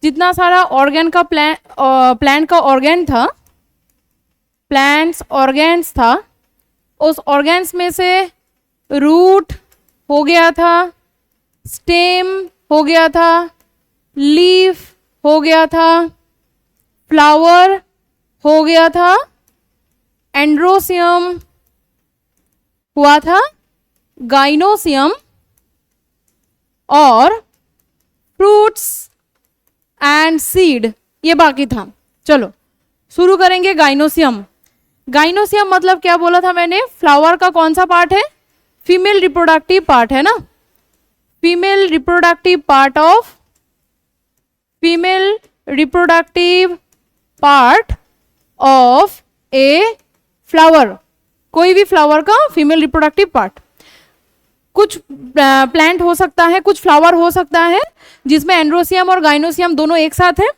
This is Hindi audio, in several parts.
जितना सारा ऑर्गन का प्लांट का ऑर्गन था, प्लांट्स ऑर्गन्स था, उस ऑर्गन्स में से रूट हो गया था, स्टेम हो गया था, लीफ हो गया था, फ्लावर हो गया था, एंड्रोसियम हुआ था, गाइनोसियम और फ्रूट्स एंड सीड ये बाकी था। चलो शुरू करेंगे गाइनोसियम। गाइनोसियम मतलब क्या बोला था मैंने, फ्लावर का कौन सा पार्ट है, फीमेल रिप्रोडक्टिव पार्ट है ना, female reproductive part of, female reproductive part of a flower, कोई भी फ्लावर का फीमेल रिप्रोडक्टिव पार्ट। कुछ प्लांट हो सकता है, कुछ फ्लावर हो सकता है जिसमें एंड्रोसियम और गाइनोसियम दोनों एक साथ है,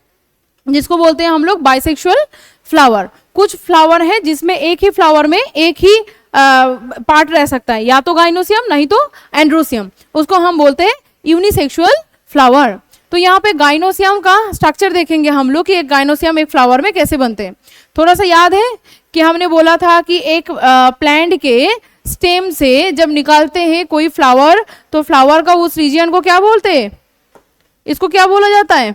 जिसको बोलते हैं हम लोग बाइसेक्सुअल फ्लावर। कुछ फ्लावर है जिसमें एक ही फ्लावर में एक ही पार्ट रह सकता है, या तो गाइनोसियम नहीं तो एंड्रोसियम, उसको हम बोलते हैं यूनिसेक्सुअल फ्लावर। तो यहाँ पे गाइनोसियम का स्ट्रक्चर देखेंगे हम लोग कि एक गाइनोसियम एक फ्लावर में कैसे बनते हैं। थोड़ा सा याद है कि हमने बोला था कि एक प्लांट के स्टेम से जब निकालते हैं कोई फ्लावर, तो फ्लावर का उस रीजन को क्या बोलते हैं, इसको क्या बोला जाता है,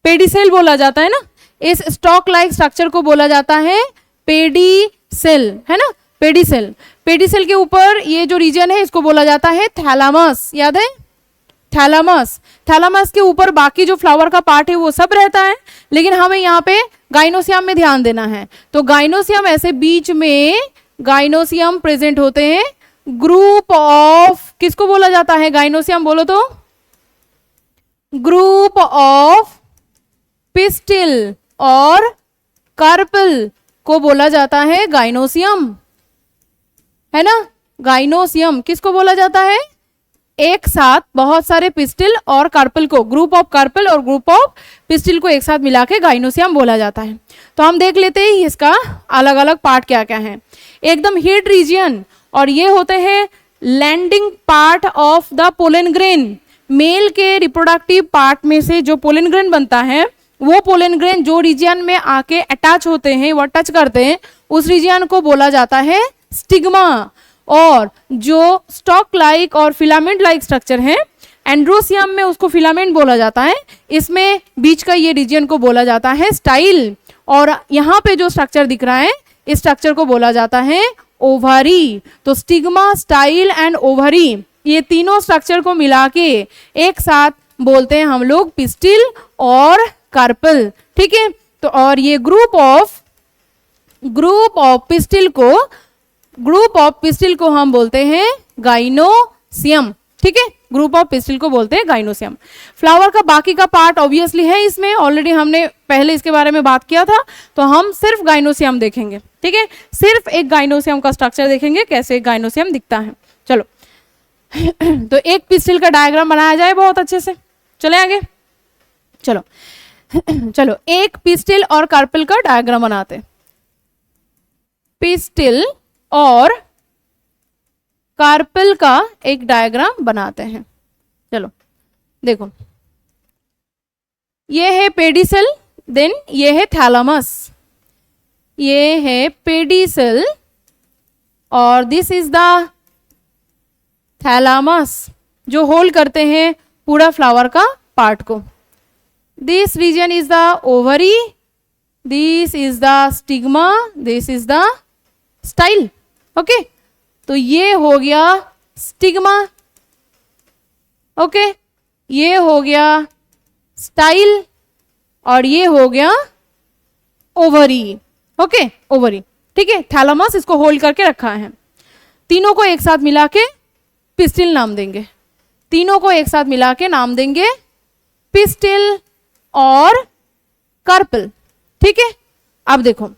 पेडिसेल बोला जाता है ना। इस स्टॉक लाइक स्ट्रक्चर को बोला जाता है पेडिसेल, है ना, पेडिसेल। पेडिसेल के ऊपर ये जो रीजन है इसको बोला जाता है थैलामस, याद है, थैलामस। थैलामस के ऊपर बाकी जो फ्लावर का पार्ट है वो सब रहता है, लेकिन हमें यहाँ पे गाइनोसियम में ध्यान देना है। तो गाइनोसियम ऐसे बीच में गाइनोसियम प्रेजेंट होते हैं, ग्रुप ऑफ, किसको बोला जाता है गाइनोसियम, बोलो तो, ग्रुप ऑफ पिस्टिल और कार्पल को बोला जाता है गाइनोसियम, है ना। गाइनोसियम किसको बोला जाता है, एक साथ बहुत सारे पिस्टिल और कार्पल को, ग्रुप ऑफ कार्पल और ग्रुप ऑफ पिस्टिल को एक साथ मिला के गाइनोसियम बोला जाता है। तो हम देख लेते हैं इसका अलग अलग पार्ट क्या क्या है। एकदम हीट रीजन, और ये होते हैं landing part of the pollen grain. Male के रिप्रोडक्टिव पार्ट में से जो पोलन ग्रेन बनता है, वो पोलन ग्रेन जो रीजन में आके अटैच होते हैं, वो टच करते हैं, उस रीजन को बोला जाता है स्टिग्मा। और जो स्टॉक लाइक और फिलामेंट लाइक स्ट्रक्चर है, एंड्रोसियम में उसको फिलामेंट बोला जाता है, इसमें बीच का ये रीजन को बोला जाता है स्टाइल। और यहाँ पे जो स्ट्रक्चर दिख रहा है, इस स्ट्रक्चर को बोला जाता है ओवरी। तो स्टिग्मा, स्टाइल एंड ओवरी, ये तीनों स्ट्रक्चर को मिला के एक साथ बोलते हैं हम लोग पिस्टिल और कार्पल, ठीक है। तो और ये ग्रुप ऑफ पिस्टिल को हम बोलते हैं गाइनोसियम, ठीक है, ग्रुप ऑफ पिस्टिल को बोलते हैं गाइनोसियम। फ्लावर का बाकी का पार्ट ऑब्वियसली है इसमें, ऑलरेडी हमने पहले इसके बारे में बात किया था, तो हम सिर्फ गाइनोसियम देखेंगे, ठीक है, सिर्फ एक गाइनोसियम का स्ट्रक्चर देखेंगे कैसे गाइनोसियम दिखता है। चलो तो एक पिस्टिल का डायग्राम बनाया जाए बहुत अच्छे से, चले आगे, चलो चलो एक पिस्टिल और कार्पल का डायग्राम बनाते हैं। पिस्टिल और कार्पल का एक डायग्राम बनाते हैं। चलो देखो, ये है पेडिसेल, देन ये है थैलामस, ये है पेडिसेल और दिस इज द थैलामस जो होल्ड करते हैं पूरा फ्लावर का पार्ट को। This region is the ovary, this is the stigma, this is the style, okay. तो ये हो गया स्टिग्मा, ओके, ये हो गया स्टाइल और ये हो गया ओवरी, ओके, ओवरी, ठीक है। थैलामस इसको होल्ड करके रखा है। तीनों को एक साथ मिला के पिस्टिल नाम देंगे, तीनों को एक साथ मिला के नाम देंगे पिस्टिल और कार्पल, ठीक है। अब देखो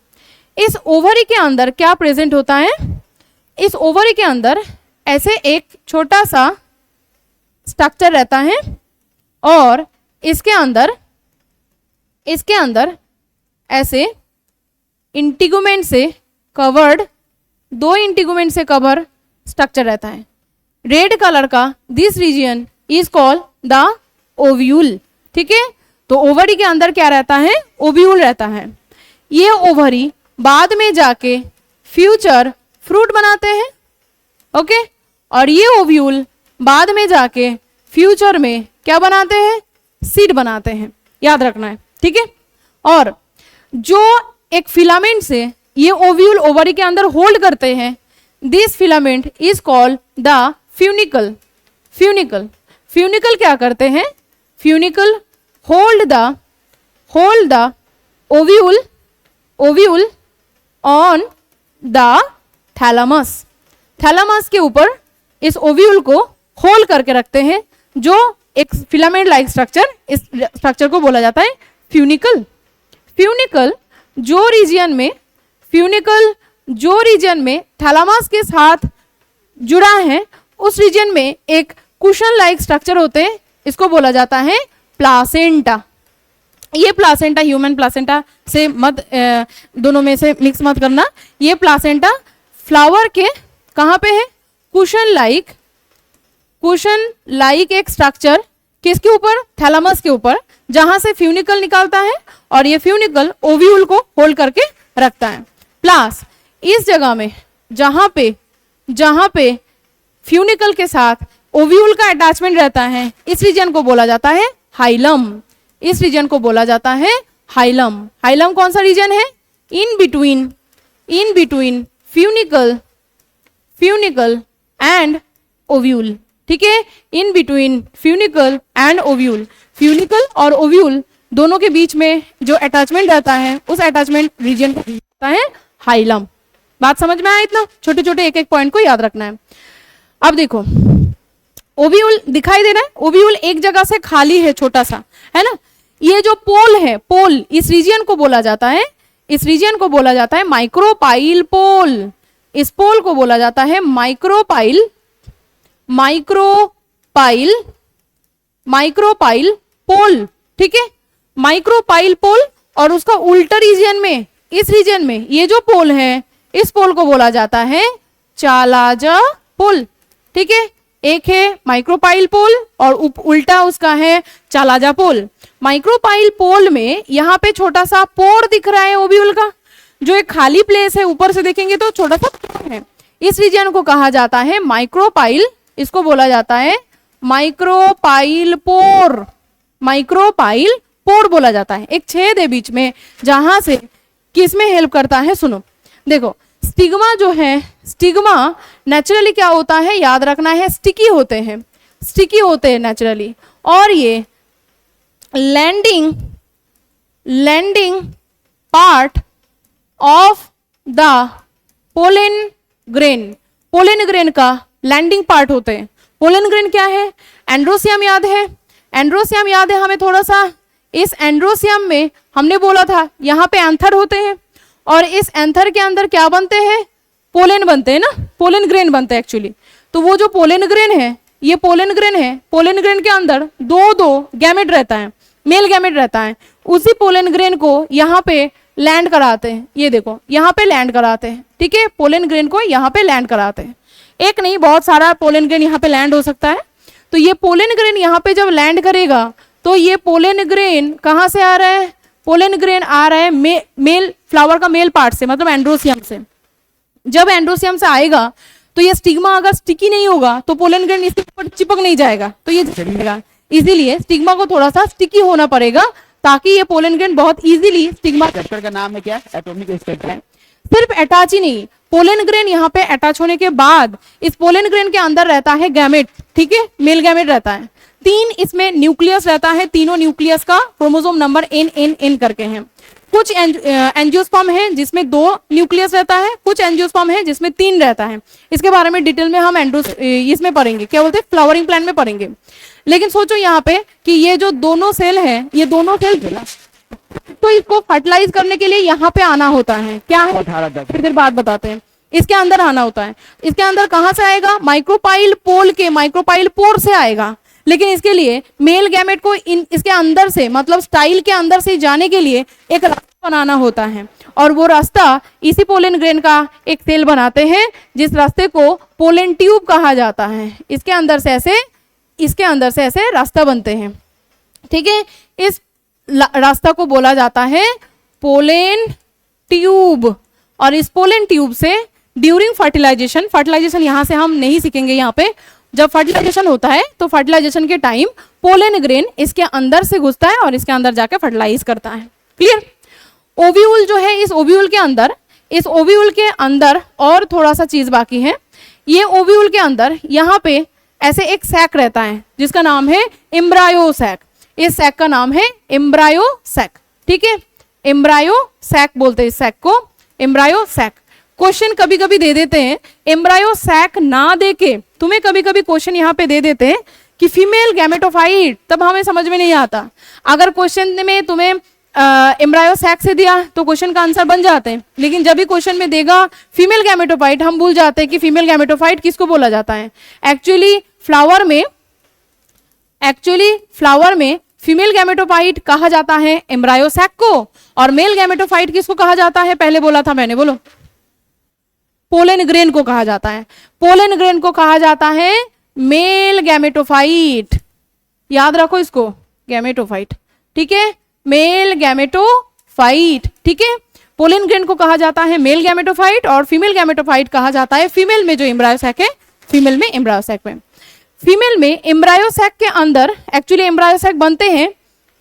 इस ओवरी के अंदर क्या प्रेजेंट होता है, इस ओवरी के अंदर ऐसे एक छोटा सा स्ट्रक्चर रहता है और इसके अंदर ऐसे इंटीगुमेंट से कवर्ड, दो इंटीगुमेंट से कवर स्ट्रक्चर रहता है। रेड कलर का this region is called the ovule, ठीक है। तो ओवरी के अंदर क्या रहता है, ओव्यूल रहता है। ये ओवरी बाद में जाके फ्यूचर फ्रूट बनाते हैं, ओके, और ये ओव्यूल बाद में जाके फ्यूचर में क्या बनाते हैं, सीड बनाते हैं, याद रखना है, ठीक है। और जो एक फिलामेंट से ये ओव्यूल ओवरी के अंदर होल्ड करते हैं, this filament is called the funicle. Funicle, funicle क्या करते हैं, funicle hold the ovule on the thalamus. Thalamus के ऊपर इस ओव्यूल को होल्ड करके रखते हैं, जो एक फिलामेंट लाइक स्ट्रक्चर, इस स्ट्रक्चर को बोला जाता है फ्यूनिकल। फ्यूनिकल जो रीजन में थैलामस के साथ जुड़ा है, उस रीजन में एक कुशन लाइक स्ट्रक्चर होते हैं, इसको बोला जाता है प्लासेंटा। ये प्लासेंटा ह्यूमन प्लासेंटा से मत दोनों में से मिक्स मत करना। ये प्लासेंटा फ्लावर के कहाँ पे है, कुशन लाइक एक स्ट्रक्चर, किसके ऊपर, थैलामस के ऊपर, जहां से फ्यूनिकल निकालता है और ये फ्यूनिकल ओव्यूल को होल्ड करके रखता है। प्लस इस जगह में जहां पे फ्यूनिकल के साथ ओव्यूल का अटैचमेंट रहता है, इस रीजन को बोला जाता है हाइलम। इस रीजन को बोला जाता है हाइलम। हाइलम कौन सा रीजन है, in between funicle and ovule, ठीक है, in between funicle and ovule. Funicle और ओव्यूल दोनों के बीच में जो अटैचमेंट रहता है, उस अटैचमेंट रीजन को कहता है हाइलम। बात समझ में आया? इतना छोटे छोटे एक एक पॉइंट को याद रखना है। अब देखो, ओव्यूल दिखाई दे रहा है, ओव्यूल एक जगह से खाली है, छोटा सा है ना। ये जो पोल है, पोल, इस रीजन को बोला जाता है माइक्रोपाइल पोल। इस पोल को बोला जाता है माइक्रोपाइल पोल, ठीक है, माइक्रोपाइल पोल। और उसका उल्टा रीजन में, इस रीजन में ये जो पोल है, इस पोल को बोला जाता है चालाजा पोल, ठीक है। एक है माइक्रोपाइल पोल और उल्टा उसका है चालाजा पोल। माइक्रोपाइल पोल में यहाँ पे छोटा सा पोर दिख रहा है ओव्यूल का, जो एक खाली प्लेस है, ऊपर से देखेंगे तो छोटा सा पोर है। इस रीजन को कहा जाता है माइक्रोपाइल, इसको बोला जाता है माइक्रोपाइल पोर बोला जाता है। एक छेद है बीच में, जहां से किस में हेल्प करता है, सुनो, देखो, स्टिग्मा जो है, स्टिग्मा नेचुरली क्या होता है, याद रखना है, स्टिकी होते हैं नेचुरली। और ये landing part of the pollen grain का लैंडिंग पार्ट होते हैं। पोलन ग्रेन क्या है, एंड्रोसियम याद है हमें थोड़ा सा। इस एंड्रोसियम में हमने बोला था यहाँ पे एंथर होते हैं, और इस एंथर के अंदर क्या बनते हैं, पोलन बनते हैं ना, पोलन ग्रेन बनते हैं एक्चुअली। तो वो जो पोलन ग्रेन है, ये पोलन ग्रेन है, पोलन ग्रेन के अंदर दो गैमेट रहता है, मेल गैमेट रहता है। उसी पोलन ग्रेन को यहाँ पे लैंड कराते हैं, ये देखो यहाँ पे लैंड कराते हैं, ठीक है, पोलन ग्रेन को यहाँ पे लैंड कराते हैं। एक नहीं, बहुत सारा पोलन ग्रेन यहाँ पे लैंड हो सकता है। तो ये पोलन ग्रेन यहाँ पे जब लैंड करेगा, तो ये पोलन ग्रेन कहाँ से आ रहा है, पोलन ग्रेन आ रहा है मेल फ्लावर का मेल पार्ट से, मतलब एंड्रोसियम से। जब एंड्रोसियम से आएगा, तो ये स्टिग्मा अगर स्टिकी नहीं होगा, तो पोलन ग्रेन इसके ऊपर चिपक नहीं जाएगा, तो ये जाएगा। इसीलिए स्टिग्मा को थोड़ा सा स्टिकी होना पड़ेगा, ताकि ये पोलन ग्रेन बहुत इजीली स्टिग्मा। स्ट्रक्चर का नाम है क्या, एटॉमिक स्ट्रक्चर है। सिर्फ अटैच ही नहीं, पोलन ग्रेन यहाँ पे अटैच होने के बाद इस पोलन ग्रेन के अंदर रहता है गैमेट, ठीक है, मेल गैमेट रहता है। 3 इसमें न्यूक्लियस रहता है, तीनों न्यूक्लियस का क्रोमोसोम नंबर n करके हैं। कुछ एंजियोस्पर्म है जिसमें 2 न्यूक्लियस रहता है, कुछ एंजियोस्पर्म है जिसमें 3 रहता है। इसके बारे में डिटेल में हम इसमें पढ़ेंगे, क्या बोलते हैं, फ्लावरिंग प्लांट में पढ़ेंगे। लेकिन सोचो यहाँ पे कि ये जो दोनों सेल है, ये दोनों सेल, तो इसको फर्टिलाइज करने के लिए यहाँ पे आना होता है, क्या है, फिर देर बाद बताते हैं। इसके अंदर आना होता है, इसके अंदर कहाँ से आएगा, माइक्रोपाइल पोल के माइक्रोपाइल पोर से आएगा। लेकिन इसके लिए मेल गैमेट को इसके अंदर से, मतलब स्टाइल के अंदर से जाने के लिए एक रास्ता बनाना होता है, और वो रास्ता इसी पोलन ग्रेन का एक सेल बनाते हैं, जिस रास्ते को पोलन ट्यूब कहा जाता है। इसके अंदर से ऐसे रास्ता बनते हैं, ठीक है। इस रास्ता को बोला जाता है पोलन ट्यूब। और इस पोलन ट्यूब से ड्यूरिंग फर्टिलाइजेशन, फर्टिलाइजेशन यहां से हम नहीं सीखेंगे, यहाँ पे जब फर्टिलाइजेशन होता है तो फर्टिलाइजेशन के टाइम पोलन ग्रेन इसके अंदर से घुसता है और इसके अंदर जाके फर्टिलाइज करता है। क्लियर? ओव्यूल जो है, इस ओव्यूल के अंदर और थोड़ा सा चीज बाकी है। ये ओव्यूल के अंदर यहाँ पे ऐसे एक सैक रहता है जिसका नाम है एम्ब्रायो सैक। इस सैक का नाम है एम्ब्रायो सैक। ठीक है, एम्ब्रायो सैक बोलते हैं इस सैक को, एम्ब्रायो सैक। क्वेश्चन कभी कभी दे देते हैं एम्ब्रायो सैक ना देके, तुम्हें कभी कभी क्वेश्चन यहाँ पे दे देते हैं कि फीमेल गैमेटोफाइट, तब हमें समझ में नहीं आता। अगर क्वेश्चन में तुम्हें एम्ब्रायो सैक से दिया तो क्वेश्चन का आंसर बन जाते हैं, लेकिन जब भी क्वेश्चन में देगा फीमेल गैमेटोफाइट, हम भूल जाते हैं कि फीमेल गैमेटोफाइट किसको बोला जाता है। एक्चुअली फ्लावर में फीमेल गैमेटोफाइट कहा जाता है एम्ब्रायो सैक को, और मेल गैमेटोफाइट किसको कहा जाता है, पहले बोला था मैंने, बोलो। पोलन ग्रेन को कहा जाता है, पोलन ग्रेन को कहा जाता है मेल गैमेटोफाइट। याद रखो इसको, गैमेटोफाइट। ठीक है, मेल गैमेटोफाइट। ठीक है, पोलन ग्रेन को कहा जाता है मेल गैमेटोफाइट और फीमेल गैमेटोफाइट कहा जाता है फीमेल में जो एम्ब्रायो सैक है, फीमेल में एम्ब्रायो सैक में। फीमेल में एम्ब्रायो सैक के अंदर एक्चुअली एम्ब्रायो सैक बनते हैं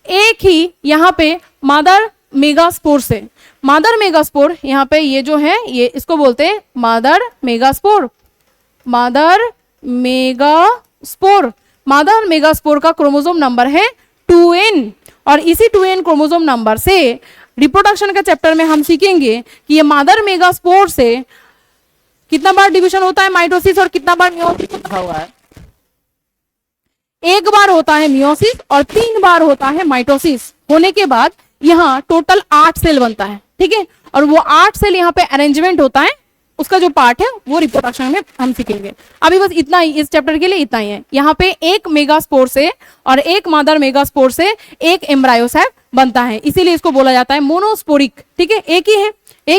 एक ही यहाँ पे मदर मेगास्पोर से। मदर मेगास्पोर यहाँ पे ये जो है, ये इसको बोलते हैं मदर मेगास्पोर। मदर मेगास्पोर का क्रोमोसोम नंबर है 2n, और इसी 2n क्रोमोसोम नंबर से रिप्रोडक्शन का चैप्टर में हम सीखेंगे कि ये मदर मेगास्पोर से कितना बार डिवीजन होता है माइटोसिस और कितना बार मियोसिस होता है। एक बार होता है मियोसिस और 3 बार होता है माइटोसिस। होने के बाद यहाँ टोटल 8 सेल बनता है। ठीक है, और वो 8 सेल यहाँ पे अरेंजमेंट होता है, उसका जो पार्ट है वो रिप्रोडक्शन में हम सीखेंगे। अभी बस इतना ही, इस चैप्टर के लिए इतना ही है। यहाँ पे एक मेगास्पोर से और एक मदर मेगास्पोर से एक एम्ब्रायो सैक बनता है, इसीलिए इसको बोला जाता है मोनोस्पोरिक। ठीक है, एक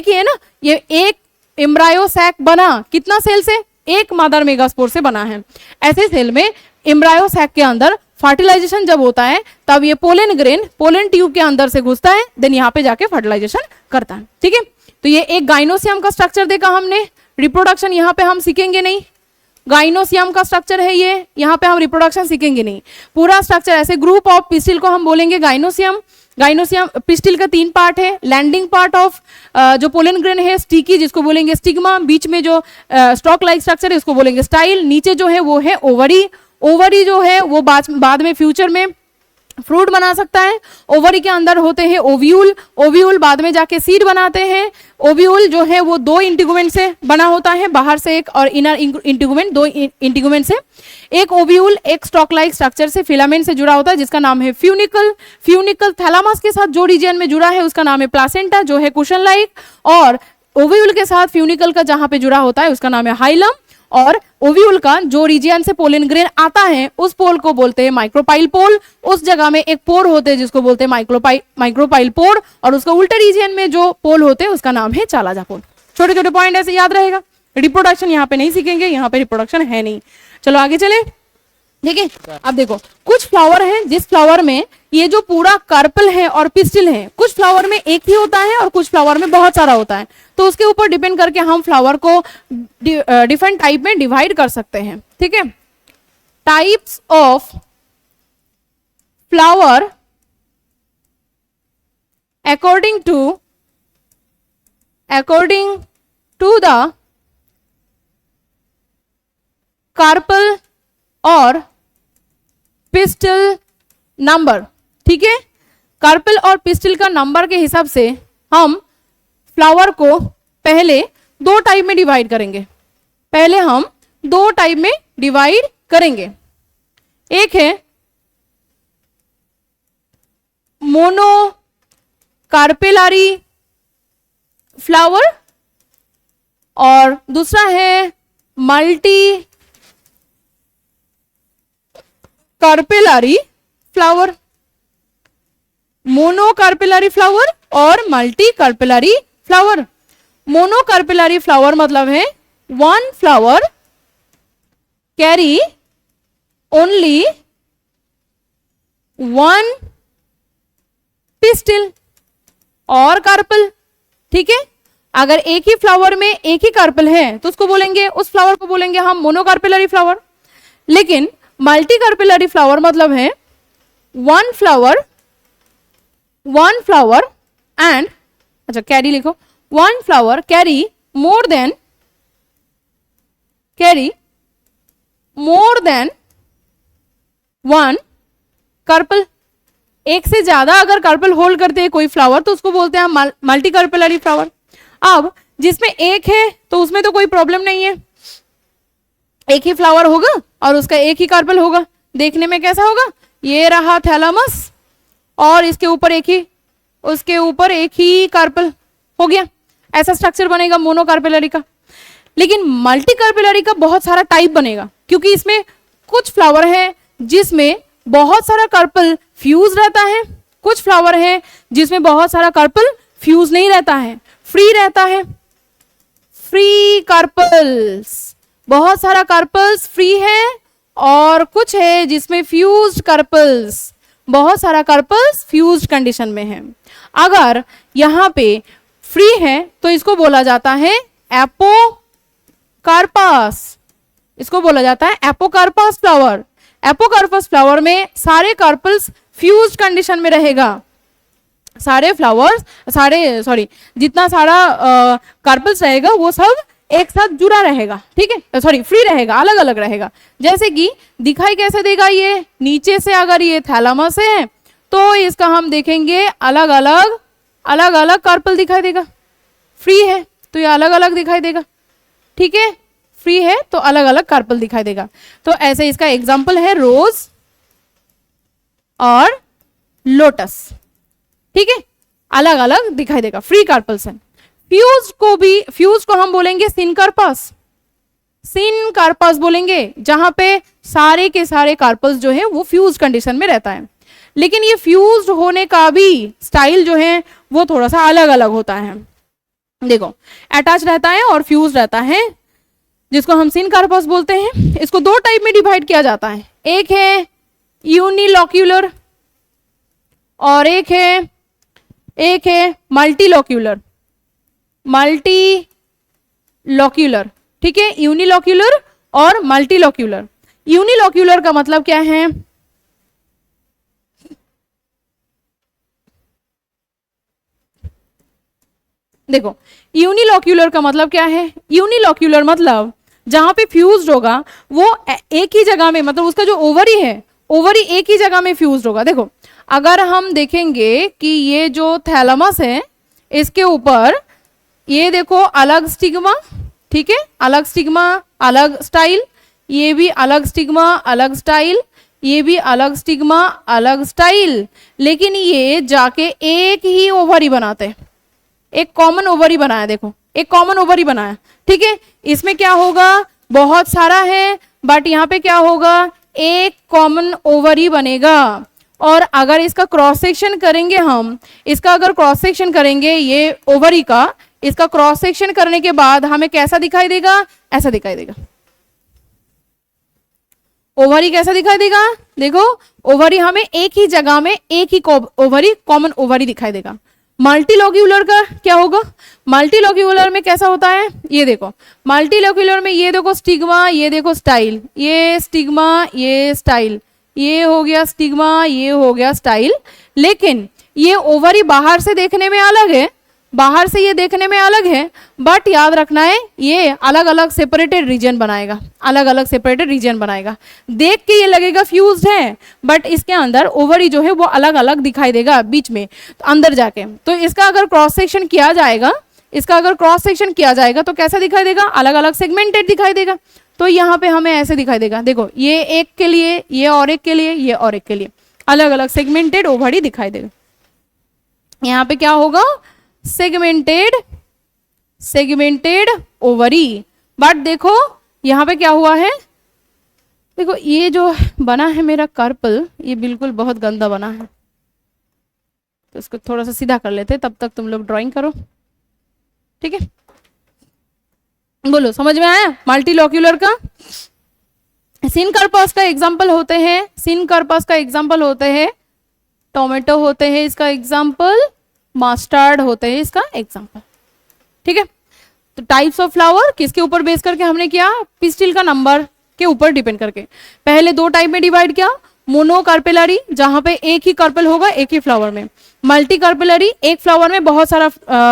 ही है ना, ये एक एम्ब्रायो सैक बना कितना सेल से, एक मदर मेगास्पोर से बना है। ऐसे सेल में एम्ब्रायो सैक के अंदर फर्टिलाइजेशन जब होता है तब ये पोलन ग्रेन पोलन ट्यूब के अंदर से घुसता है, देन यहाँ पे जाके फर्टिलाइजेशन करता है। ठीक है, तो ये एक गाइनोसियम का स्ट्रक्चर देखा हमने। रिप्रोडक्शन यहाँ पे हम सीखेंगे नहीं, गाइनोसियम का स्ट्रक्चर है ये, यहाँ पे हम रिप्रोडक्शन सीखेंगे नहीं। पूरा स्ट्रक्चर ऐसे, ग्रुप ऑफ पिस्टिल को हम बोलेंगे गाइनोसियम। गाइनोसियम पिस्टिल का 3 पार्ट है। लैंडिंग पार्ट ऑफ जो पोलन ग्रेन है स्टिकी, जिसको बोलेंगे स्टिग्मा। बीच में जो स्टॉक लाइक स्ट्रक्चर है उसको बोलेंगे स्टाइल। नीचे जो है वो है ओवरी। ओवरी जो है वो बाद में फ्यूचर में फ्रूट बना सकता है। ओवरी के अंदर होते हैं ओव्यूल। ओव्यूल बाद में जाके सीड बनाते हैं। ओव्यूल जो है वो 2 इंटीगुमेंट से बना होता है, बाहर से एक और इनर इंटीगुमेंट, 2 इंटीगुमेंट से। एक ओव्यूल एक स्टॉक लाइक स्ट्रक्चर से फिलामेंट से जुड़ा होता है जिसका नाम है फ्यूनिकल। फ्यूनिकल थैलामस के साथ जो रीजन में जुड़ा है उसका नाम है प्लासेंटा, जो है कुशन लाइक। और ओव्यूल के साथ फ्यूनिकल का जहां पे जुड़ा होता है उसका नाम है हाइलम। और ओव्यूल का जो रीजियन से पोलन ग्रेन आता है उस पोल को बोलते हैं माइक्रोपाइल पोल। उस जगह में एक पोर होते हैं जिसको बोलते हैं माइक्रोपाइल पोर, और उसका उल्टा रीजियन में जो पोल होते हैं उसका नाम है चालाजा पोल। छोटे छोटे पॉइंट ऐसे याद रहेगा। रिप्रोडक्शन यहाँ पे नहीं सीखेंगे, यहाँ पे रिप्रोडक्शन है नहीं। चलो आगे चले। ठीक है, अब देखो कुछ फ्लावर हैं जिस फ्लावर में ये जो पूरा कार्पल है और पिस्टिल है, कुछ फ्लावर में एक ही होता है और कुछ फ्लावर में बहुत सारा होता है। तो उसके ऊपर डिपेंड करके हम फ्लावर को डिफरेंट टाइप में डिवाइड कर सकते हैं। ठीक है, types of flower according to the carpel और पिस्टल नंबर। ठीक है, कार्पल और पिस्टल का नंबर के हिसाब से हम फ्लावर को पहले 2 टाइप में डिवाइड करेंगे। पहले हम 2 टाइप में डिवाइड करेंगे। एक है मोनो कार्पेलारी फ्लावर और दूसरा है मल्टी कार्पेलारी फ्लावर। मोनो कार्पेलारी फ्लावर और मल्टी कार्पेलारी फ्लावर। मोनो कार्पेलारी फ्लावर मतलब है 1 फ्लावर कैरी ओनली 1 पिस्टिल और कार्पल, ठीक है। अगर एक ही फ्लावर में एक ही कार्पल है तो उसको बोलेंगे, उस फ्लावर को बोलेंगे हम मोनोकार्पेलरी फ्लावर। लेकिन मल्टी कार्पेलरी फ्लावर मतलब है वन फ्लावर एंड, अच्छा कैरी लिखो, one flower carry more than one carpel. एक से ज्यादा अगर कार्पल होल्ड करते हैं कोई फ्लावर तो उसको बोलते हैं मल्टी कार्पेलरी फ्लावर। अब जिसमें एक है तो उसमें तो कोई प्रॉब्लम नहीं है, एक ही फ्लावर होगा और उसका एक ही कार्पल होगा। देखने में कैसा होगा, ये रहा थैलामस और इसके ऊपर एक ही, उसके ऊपर एक ही कार्पल हो गया, ऐसा स्ट्रक्चर बनेगा मोनोकार्पेलरी का। लेकिन मल्टी कार्पेलरी का बहुत सारा टाइप बनेगा, क्योंकि इसमें कुछ फ्लावर है जिसमें बहुत सारा कार्पल फ्यूज रहता है, कुछ फ्लावर है जिसमें बहुत सारा कार्पल फ्यूज नहीं रहता है, फ्री रहता है। फ्री कार्पल्स, बहुत सारा कार्पल्स फ्री है और कुछ है जिसमें फ्यूज्ड कार्पल्स, बहुत सारा कार्पल्स फ्यूज्ड कंडीशन में है। अगर यहाँ पे फ्री है तो इसको बोला जाता है एपोकार्पस, इसको बोला जाता है एपोकार्पस फ्लावर। एपोकार्पस फ्लावर में सारे कार्पल्स फ्यूज्ड कंडीशन में रहेगा, सारे फ्लावर्स, जितना सारा कार्पल्स रहेगा वो सब एक साथ जुड़ा रहेगा, ठीक है, फ्री रहेगा, अलग अलग रहेगा। जैसे कि दिखाई कैसे देगा, ये नीचे से अगर ये थैलामस है तो इसका हम देखेंगे अलग अलग कार्पल दिखाई देगा। फ्री है तो ये अलग अलग दिखाई देगा, ठीक है, फ्री है तो अलग अलग कार्पल दिखाई देगा। तो ऐसे इसका एग्जाम्पल है रोज और लोटस, ठीक है, अलग अलग दिखाई देगा, फ्री कार्पल्स हैं। फ्यूज को हम बोलेंगे सिनकार्पस बोलेंगे, जहां पे सारे के सारे कार्पल्स जो है वो फ्यूज कंडीशन में रहता है। लेकिन ये फ्यूज होने का भी स्टाइल जो है वो थोड़ा सा अलग अलग होता है। देखो, अटैच रहता है और फ्यूज रहता है, जिसको हम सिनकार्पस बोलते हैं। इसको दो टाइप में डिवाइड किया जाता है, एक है यूनिलॉक्यूलर और एक है मल्टीलॉक्यूलर, ठीक है, यूनिलॉक्यूलर और मल्टीलॉक्यूलर। यूनिलॉक्यूलर का मतलब क्या है, देखो यूनिलॉक्यूलर का मतलब क्या है, यूनिलॉक्यूलर मतलब जहां पे फ्यूज्ड होगा वो एक ही जगह में, मतलब उसका जो ओवरी है, ओवरी एक ही जगह में फ्यूज्ड होगा। देखो, अगर हम देखेंगे कि ये जो थैलामस है इसके ऊपर ये देखो अलग स्टिग्मा, ठीक है, अलग स्टिग्मा अलग स्टाइल, ये भी अलग स्टिग्मा अलग स्टाइल, ये भी अलग स्टिग्मा अलग स्टाइल, लेकिन ये जाके एक ही ओवरी बनाते हैं, एक कॉमन ओवरी बनाया। देखो, एक कॉमन ओवरी बनाया, ठीक है। इसमें क्या होगा, बहुत सारा है बट यहाँ पे क्या होगा, एक कॉमन ओवरी बनेगा। और अगर इसका क्रॉस सेक्शन करेंगे हम, इसका अगर क्रॉस सेक्शन करेंगे ये ओवरी का, इसका क्रॉस सेक्शन करने के बाद हमें कैसा दिखाई देगा, ऐसा दिखाई देगा। ओवरी कैसा दिखाई देगा, देखो ओवरी हमें एक ही जगह में एक ही ओवरी, कॉमन ओवरी दिखाई देगा। मल्टीलॉक्यूलर का क्या होगा, मल्टीलॉक्यूलर में कैसा होता है, ये देखो, मल्टीलॉक्यूलर में ये देखो स्टिग्मा, ये देखो स्टाइल, ये स्टिग्मा ये स्टाइल, ये हो गया स्टिग्मा ये हो गया स्टाइल। लेकिन ये ओवरी बाहर से देखने में अलग है, बाहर से ये देखने में अलग है, बट याद रखना है ये अलग अलग सेपरेटेड रीजन बनाएगा, अलग अलग सेपरेटेड रीजन बनाएगा। देख के ये लगेगा फ्यूज्ड है बट इसके अंदर ओवरी जो है वो अलग अलग दिखाई देगा बीच में, तो अंदर जाके। तो इसका अगर क्रॉस सेक्शन किया जाएगा, इसका अगर क्रॉस सेक्शन किया जाएगा तो कैसा दिखाई देगा, अलग अलग सेगमेंटेड दिखाई देगा। तो यहाँ पे हमें ऐसे दिखाई देगा, देखो ये एक के लिए, ये और एक के लिए, ये और एक के लिए, अलग अलग सेगमेंटेड ओवरी दिखाई देगा। यहाँ पे क्या होगा, सेगमेंटेड ओवरी। बट देखो यहाँ पे क्या हुआ है, देखो ये जो बना है मेरा कार्पल, ये बिल्कुल बहुत गंदा बना है, तो इसको थोड़ा सा सीधा कर लेते हैं, तब तक तुम लोग ड्राइंग करो, ठीक है। बोलो समझ में आया मल्टीलॉक्यूलर का। सिनकार्पस का एग्जांपल होते हैं, सिनकार्पस का एग्जांपल होते हैं टोमेटो होते हैं इसका एग्जाम्पल, मस्टर्ड होते हैं इसका एग्जाम्पल। ठीक है, तो टाइप्स ऑफ फ्लावर किसके ऊपर बेस करके हमने किया, पिस्टिल का नंबर के ऊपर डिपेंड करके। पहले दो टाइप में डिवाइड किया, मोनोकार्पेलरी जहां पे एक ही कार्पेल होगा एक ही फ्लावर में, मल्टी कार्पेलरी एक फ्लावर में बहुत सारा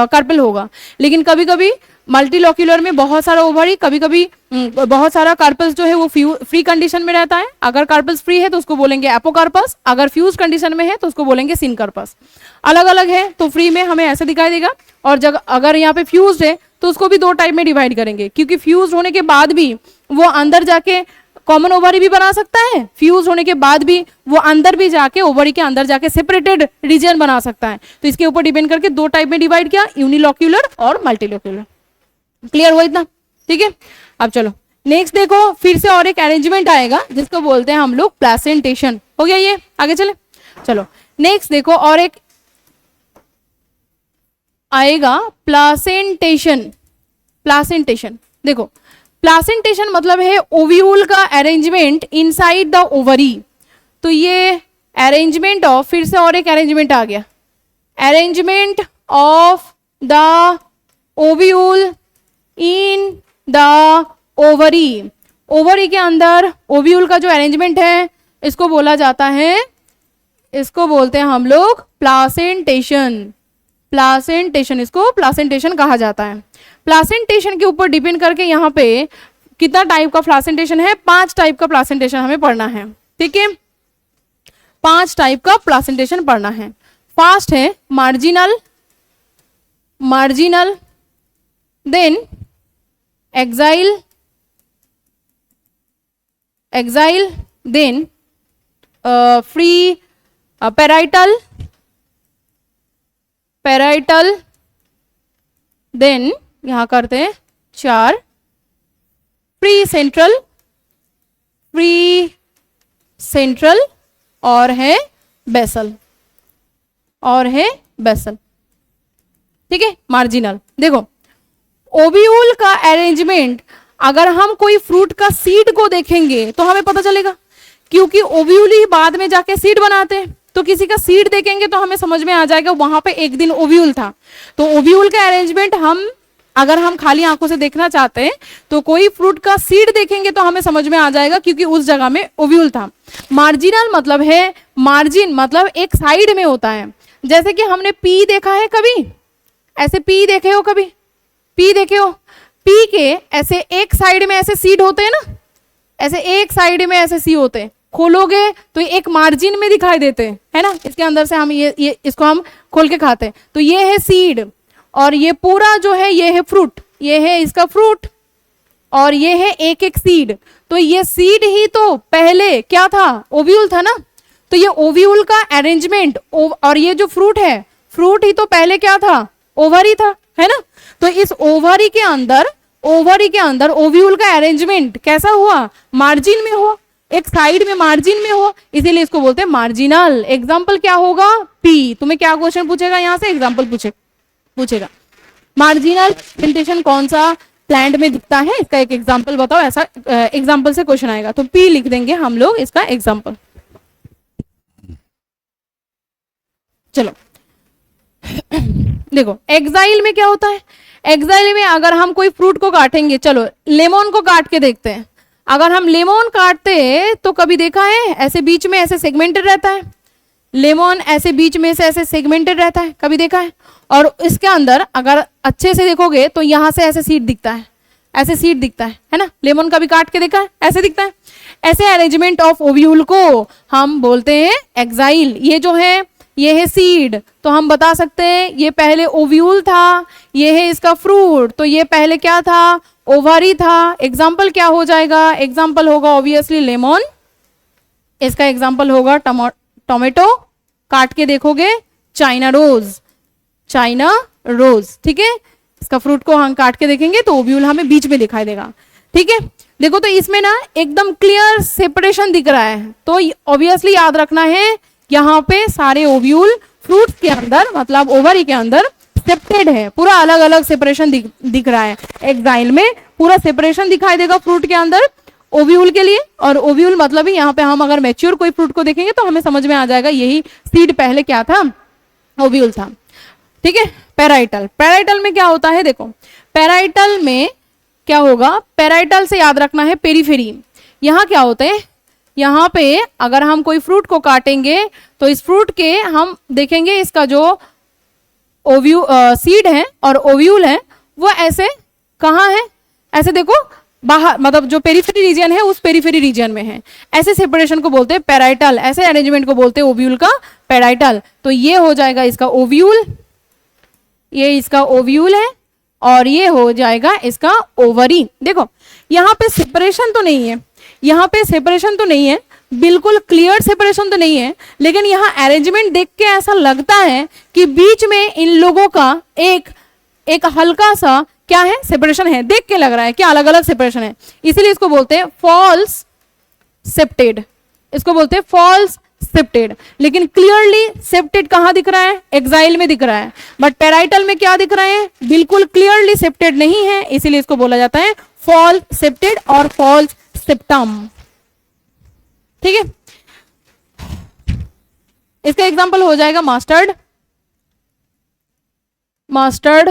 कार्पेल होगा, लेकिन कभी कभी मल्टीलोक्यूलर में बहुत सारा ओवरी, कभी कभी बहुत सारा कार्पल्स जो है वो फ्री कंडीशन में रहता है। अगर कार्पल्स फ्री है तो उसको बोलेंगे एपोकार्पस, अगर फ्यूज कंडीशन में है तो उसको बोलेंगे सिनकार्पस। अलग अलग है, तो फ्री में हमें ऐसे दिखाई देगा, और जब अगर यहाँ पे फ्यूज है तो उसको भी दो टाइप में डिवाइड करेंगे, क्योंकि फ्यूज होने के बाद भी वो अंदर जाके कॉमन ओवरी भी बना सकता है, फ्यूज होने के बाद भी वो अंदर भी जाके ओवरी के अंदर जाके सेपरेटेड रीजन बना सकता है। तो इसके ऊपर डिपेंड करके दो टाइप में डिवाइड किया, यूनिलोक्यूलर और मल्टीलोक्यूलर। क्लियर हुआ इतना? ठीक है, अब चलो नेक्स्ट देखो, फिर से और एक अरेंजमेंट आएगा जिसको बोलते हैं हम लोग प्लेसेंटेशन। हो गया ये, आगे चले। चलो नेक्स्ट देखो, और एक आएगा प्लासेंटेशन। प्लासेंटेशन देखो, प्लासेंटेशन मतलब है ओव्यूल का अरेंजमेंट इनसाइड द ओवरी। तो ये अरेंजमेंट ऑफ, फिर से और एक अरेंजमेंट आ गया, arrangement of the ovule in the ovary. Ovary के अंदर ओव्यूल का जो अरेंजमेंट है इसको बोला जाता है, इसको बोलते हैं हम लोग प्लासेंटेशन। प्लासेंटेशन, इसको प्लासेंटेशन कहा जाता है। प्लासेंटेशन के ऊपर डिपेंड करके यहाँ पे कितना टाइप का प्लासेंटेशन है, 5 टाइप का प्लासेंटेशन हमें पढ़ना है। ठीक है, 5 टाइप का प्लासेंटेशन पढ़ना है। फर्स्ट है marginal, marginal, then axile, axile, then free parietal, parietal, then यहां करते हैं 4 फ्री सेंट्रल, फ्री सेंट्रल, और है बेसल, और है बेसल। ठीक है, मार्जिनल। देखो ओव्यूल का अरेंजमेंट, अगर हम कोई फ्रूट का सीड को देखेंगे तो हमें पता चलेगा, क्योंकि ओव्यूल ही बाद में जाके सीड बनाते हैं। तो किसी का सीड देखेंगे तो हमें समझ में आ जाएगा वहां पे एक दिन ओव्यूल था। तो ओव्यूल का अरेंजमेंट हम अगर हम खाली आंखों से देखना चाहते हैं तो कोई फ्रूट का सीड देखेंगे तो हमें समझ में आ जाएगा, क्योंकि उस जगह में ओव्यूल था। मार्जिनल मतलब है, मार्जिन मतलब एक साइड में होता है। जैसे कि हमने पी देखा है कभी, ऐसे पी देखे हो कभी, पी देखे हो, पी के ऐसे एक साइड में ऐसे सीड होते हैं ना, ऐसे एक साइड में ऐसे सी होते हैं, खोलोगे तो एक मार्जिन में दिखाई देते हैं, है ना। इसके अंदर से हम ये इसको हम खोल के खाते हैं। तो ये है सीड, और ये पूरा जो है ये है फ्रूट, ये है इसका फ्रूट, और ये है एक एक सीड। तो ये सीड ही तो पहले क्या था, ओव्यूल था ना। तो ये ओव्यूल का अरेंजमेंट, और ये जो फ्रूट है, फ्रूट ही तो पहले क्या था, ओवरी था, है ना। तो इस ओवरी के अंदर, ओवरी के अंदर ओव्यूल का अरेंजमेंट कैसा हुआ, मार्जिन में हुआ, एक साइड में मार्जिन में हो, इसीलिए इसको बोलते हैं मार्जिनल। एग्जाम्पल क्या होगा, पी। तुम्हें क्या क्वेश्चन पूछेगा, यहाँ से एग्जाम्पल पूछेगा मार्जिनल प्लांटेशन कौन सा प्लांट में दिखता है, इसका एक एग्जाम्पल बताओ, ऐसा एग्जाम्पल से क्वेश्चन आएगा। तो पी लिख देंगे हम लोग इसका एग्जाम्पल। चलो देखो एक्साइल में क्या होता है, एक्साइल में अगर हम कोई फ्रूट को काटेंगे, चलो लेमन को काट के देखते हैं। अगर हम लेमन काटते हैं तो कभी देखा है ऐसे बीच में ऐसे सेगमेंटेड रहता है, लेमन ऐसे बीच में से ऐसे सेगमेंटेड रहता है, कभी देखा है। और इसके अंदर अगर अच्छे से देखोगे तो यहाँ से ऐसे सीड दिखता है, ऐसे सीड दिखता है ना। लेमन कभी काट के देखा है, ऐसे दिखता है। ऐसे अरेंजमेंट ऑफ ओव्यूल को हम बोलते हैं एक्साइल। ये जो है ये है सीड, तो हम बता सकते हैं ये पहले ओव्यूल था, ये है इसका फ्रूट, तो ये पहले क्या था, ओवरी था। एग्जाम्पल क्या हो जाएगा, एग्जाम्पल होगा ऑब्वियसली लेमन, इसका एग्जाम्पल होगा टोमेटो, काट के देखोगे चाइना रोज, चाइना रोज। ठीक है, इसका फ्रूट को हम काट के देखेंगे तो ओव्यूल हमें बीच में दिखाई देगा। ठीक है, देखो तो इसमें ना एकदम क्लियर सेपरेशन दिख रहा है, तो ऑब्वियसली याद रखना है यहाँ पे सारे ओव्यूल फ्रूट के अंदर मतलब ओवरी के अंदर सेपरेटेड है, पूरा अलग अलग सेपरेशन दिख रहा है। एक्साइल में पूरा सेपरेशन दिखाई देगा फ्रूट के अंदर, ओव्यूल के लिए, और ओव्यूल मतलब ही यहाँ पे हम अगर मैच्योर कोई फ्रूट को देखेंगे तो हमें समझ में आ जाएगा यही सीड पहले क्या था, ओव्यूल था। ठीक है, पेराइटल, पेराइटल में क्या होता है, देखो पेराइटल में क्या होगा, पेराइटल से याद रखना है पेरीफेरी। यहाँ क्या होते हैं, यहाँ पे अगर हम कोई फ्रूट को काटेंगे तो इस फ्रूट के हम देखेंगे इसका जो सीड है और ओव्यूल है वो ऐसे कहाँ है, ऐसे देखो बाहर, मतलब जो पेरीफेरी रीजन है उस पेरीफेरी रीजन में है। ऐसे सेपरेशन को बोलते हैं पेराइटल, ऐसे अरेंजमेंट को बोलते हैं ओव्यूल का पेराइटल। तो ये हो जाएगा इसका ओव्यूल, ये इसका ओव्यूल है, और ये हो जाएगा इसका ओवरी। देखो यहाँ पे सेपरेशन तो नहीं है, यहाँ पे सेपरेशन तो नहीं है, बिल्कुल क्लियर सेपरेशन तो नहीं है, लेकिन यहाँ अरेंजमेंट देख के ऐसा लगता है कि बीच में इन लोगों का एक हल्का सा क्या है, सेपरेशन है, देख के लग रहा है कि अलग अलग सेपरेशन है, इसीलिए इसको बोलते हैं फॉल्स सेप्टेड, इसको बोलते हैं फॉल्स सेप्टेड। लेकिन क्लियरली सेप्टेड कहाँ दिख रहा है, एक्साइल में दिख रहा है, बट पेराइटल में क्या दिख रहे हैं, बिल्कुल क्लियरली सेप्टेड नहीं है, इसीलिए इसको बोला जाता है फॉल्स सेप्टेड और फॉल्स सेप्टम। ठीक है, इसका एग्जांपल हो जाएगा मस्टर्ड, मस्टर्ड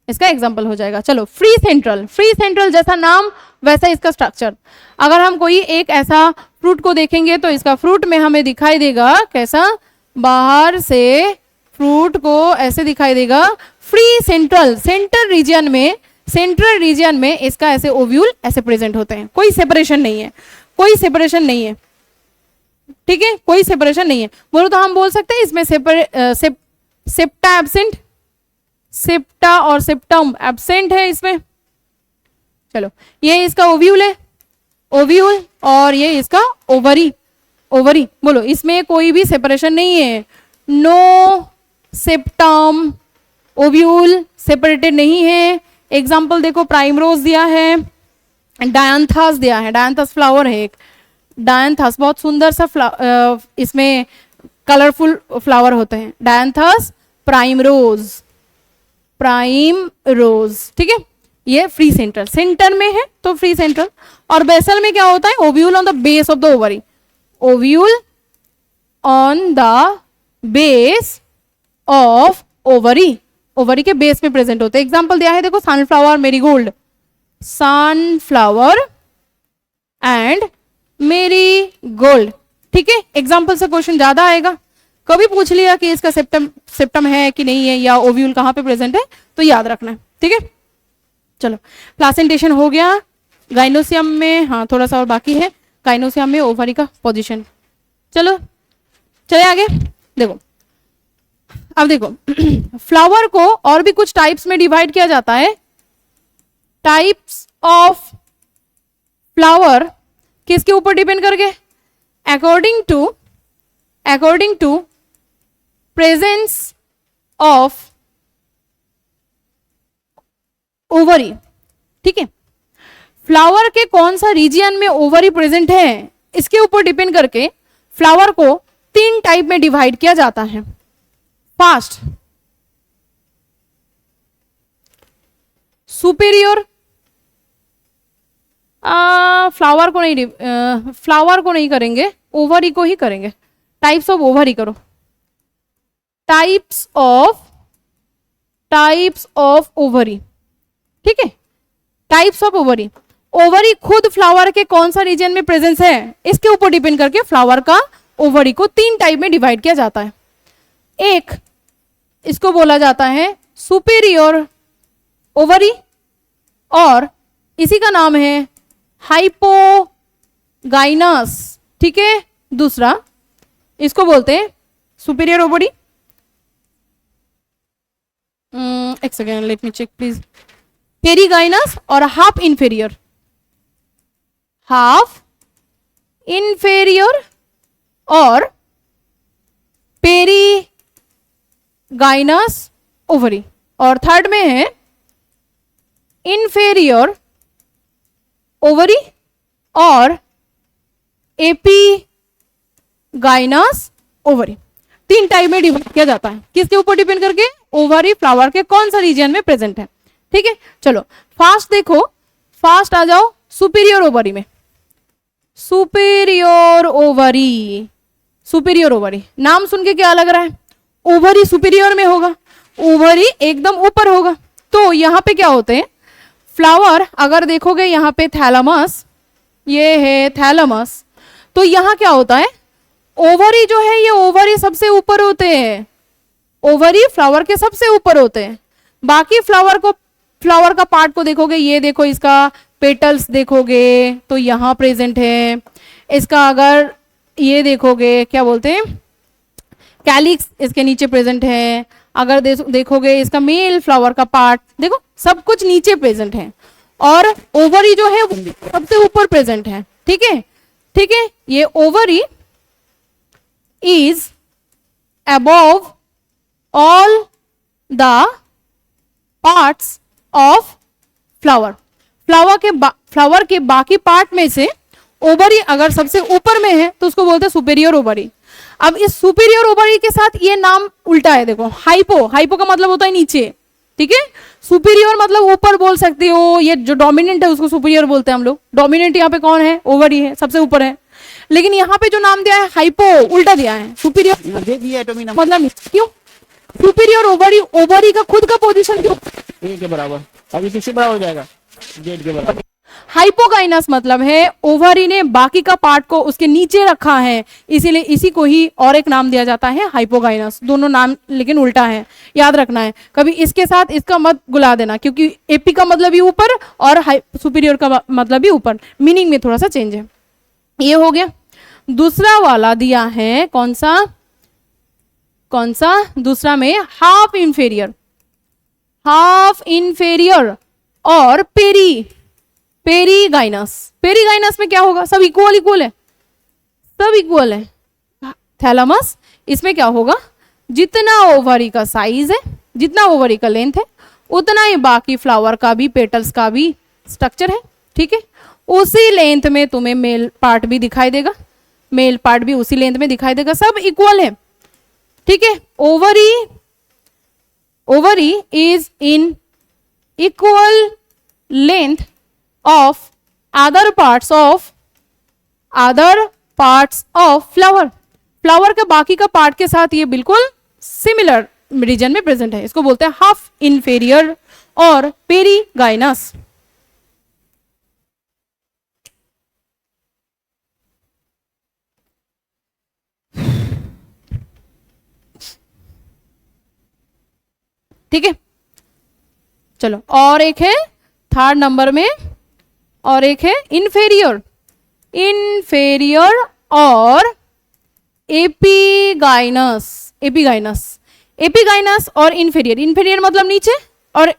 इसका एग्जांपल हो जाएगा। चलो फ्री सेंट्रल, फ्री सेंट्रल जैसा नाम वैसा इसका स्ट्रक्चर। अगर हम कोई एक ऐसा फ्रूट को देखेंगे तो इसका फ्रूट में हमें दिखाई देगा कैसा, बाहर से फ्रूट को ऐसे दिखाई देगा फ्री सेंट्रल, सेंटर रीजन में, सेंट्रल रीजन में इसका ऐसे ओव्यूल ऐसे प्रेजेंट होते हैं, कोई सेपरेशन नहीं है, कोई सेपरेशन नहीं है। ठीक है, कोई सेपरेशन नहीं है, बोलो तो हम बोल सकते हैं इसमें सेप्टा एब्सेंट, सेप्टा और सेप्टम एब्सेंट है इसमें। चलो ये इसका ओव्यूल है, ओव्यूल, और ये इसका ओवरी, ओवरी। बोलो इसमें कोई भी सेपरेशन नहीं है, नो सेप्टम, ओव्यूल सेपरेटेड नहीं है। एग्जाम्पल देखो, प्राइमरोज दिया है, डायंथस दिया है, डायंथस फ्लावर है एक, डायंथस बहुत सुंदर सा इसमें कलरफुल फ्लावर होते हैं, डायंथस प्राइमरोज, प्राइम रोज। ठीक है, ये फ्री सेंट्रल, सेंटर में है तो फ्री सेंट्रल। और बेसल में क्या होता है, ovule on the base of the ovary, ovule on the base of ovary, ovary के बेस पे प्रेजेंट होते हैं। एग्जांपल दिया है देखो, sunflower, marigold, sunflower and marigold. ठीक है, एग्जांपल से क्वेश्चन ज्यादा आएगा। कभी पूछ लिया कि इसका सेप्टम है कि नहीं है या ओव्यूल कहाँ पे प्रेजेंट है तो याद रखना है। ठीक है, चलो प्लासेंटेशन हो गया। गाइनोसियम में हाँ थोड़ा सा और बाकी है, गाइनोसियम में ओवरी का पोजीशन। चलो चले आगे, देखो अब देखो फ्लावर को और भी कुछ टाइप्स में डिवाइड किया जाता है। टाइप्स ऑफ फ्लावर किसके ऊपर डिपेंड करके, according to presence of ovary. ठीक है, फ्लावर के कौन सा रीजियन में ओवरी प्रेजेंट है इसके ऊपर डिपेंड करके फ्लावर को 3 टाइप में डिवाइड किया जाता है। फर्स्ट सुपीरियर, फ्लावर को नहीं करेंगे, ओवरी को ही करेंगे। टाइप्स ऑफ ओवरी करो, टाइप्स ऑफ ओवरी। ठीक है, टाइप्स ऑफ ओवरी, ओवरी खुद फ्लावर के कौन सा रीजन में प्रेजेंस है इसके ऊपर डिपेंड करके फ्लावर का ओवरी को 3 टाइप में डिवाइड किया जाता है। एक इसको बोला जाता है सुपीरियर ओवरी, और इसी का नाम है हाइपोगाइनस। ठीक है, दूसरा इसको बोलते हैं सुपीरियर ओवरी, एक second let me check please, perigynous और हाफ इंफेरियर और पेरीगाइनस ओवरी, और थर्ड में है इंफेरियर ओवरी और एपीगाइनस ओवरी। 3 टाइप में डिवाइड किया जाता है, किसके ऊपर डिपेंड करके, ओवरी फ्लावर के कौन सा रीजन में प्रेजेंट है। ठीक है, चलो फास्ट देखो, फास्ट आ जाओ सुपीरियर ओवरी में। सुपीरियर ओवरी, सुपीरियर ओवरी नाम सुन के क्या लग रहा है, ओवरी सुपीरियर में होगा, ओवरी एकदम ऊपर होगा। तो यहाँ पे क्या होते हैं फ्लावर, अगर देखोगे यहाँ पे थैलेमस, ये है थैलेमस, तो यहाँ क्या होता है ओवरी जो है, ये ओवरी सबसे ऊपर होते हैं, ओवरी फ्लावर के सबसे ऊपर होते हैं। बाकी फ्लावर का पार्ट को देखोगे, ये देखो इसका पेटल्स देखोगे तो यहाँ प्रेजेंट है, इसका अगर ये देखोगे क्या बोलते हैं कैलिक्स इसके नीचे प्रेजेंट है, अगर देखोगे इसका मेल फ्लावर का पार्ट देखो सब कुछ नीचे प्रेजेंट है, और ओवरी जो है सबसे ऊपर प्रेजेंट है। ठीक है, ठीक है, ये ovary is above all the parts of flower, flower के बाकी पार्ट में से ओवरी अगर सबसे ऊपर में है तो उसको बोलते हैं सुपीरियर ओवरी। अब इस सुपीरियर ओवरी के साथ ये नाम उल्टा है, देखो हाइपो, हाइपो का मतलब होता है नीचे, ठीक है, सुपीरियर मतलब ऊपर बोल सकते हो, ये जो डोमिनेंट है उसको सुपीरियर बोलते हैं हम लोग। डोमिनेंट यहाँ पे कौन है, ओवरी है, सबसे ऊपर है, लेकिन यहाँ पे जो नाम दिया है हाइपो, उल्टा दिया है, सुपीरियर दे दिया एटॉमिक नंबर मतलब क्यों, सुपीरियर ओवरी, ओवरी का खुद का पोजीशन क्यों, ए के बराबर, अभी किसके बराबर हो जाएगा, जेड के बराबर। हाइपोगाइनस मतलब है ओवरी ने बाकी का पार्ट को उसके नीचे रखा है, इसीलिए इसी को ही और एक नाम दिया जाता है हाइपोगाइनस। दोनों नाम लेकिन उल्टा है, याद रखना है, कभी इसके साथ इसका मत गुला देना, क्योंकि एपी का मतलब भी ऊपर और सुपीरियर का मतलब भी ऊपर, मीनिंग में थोड़ा सा चेंज है। ये हो गया। दूसरा वाला दिया है कौन सा, कौन सा, दूसरा में हाफ इंफेरियर, हाफ इंफेरियर और पेरीगाइनस। पेरीगाइनस में क्या होगा, सब इक्वल इक्वल है, सब इक्वल है। थैलेमस, इसमें क्या होगा, जितना ओवरी का साइज है, जितना ओवरी का लेंथ है, उतना ही बाकी फ्लावर का भी, पेटल्स का भी स्ट्रक्चर है। ठीक है, उसी लेंथ में तुम्हें मेल पार्ट भी दिखाई देगा, मेल पार्ट भी उसी लेंथ में दिखाई देगा, सब इक्वल है। ठीक है, ovary is in equal length of other parts of flower, flower का बाकी का पार्ट के साथ ये बिल्कुल सिमिलर रीजन में प्रेजेंट है, इसको बोलते हैं हाफ इंफेरियर और पेरीगाइनस। ठीक है, चलो और एक है थर्ड नंबर में, और एक है इंफेरियर, इंफेरियर और एपिगाइनस, एपिगाइनस, एपिगाइनस और इंफेरियर। इंफेरियर मतलब नीचे, और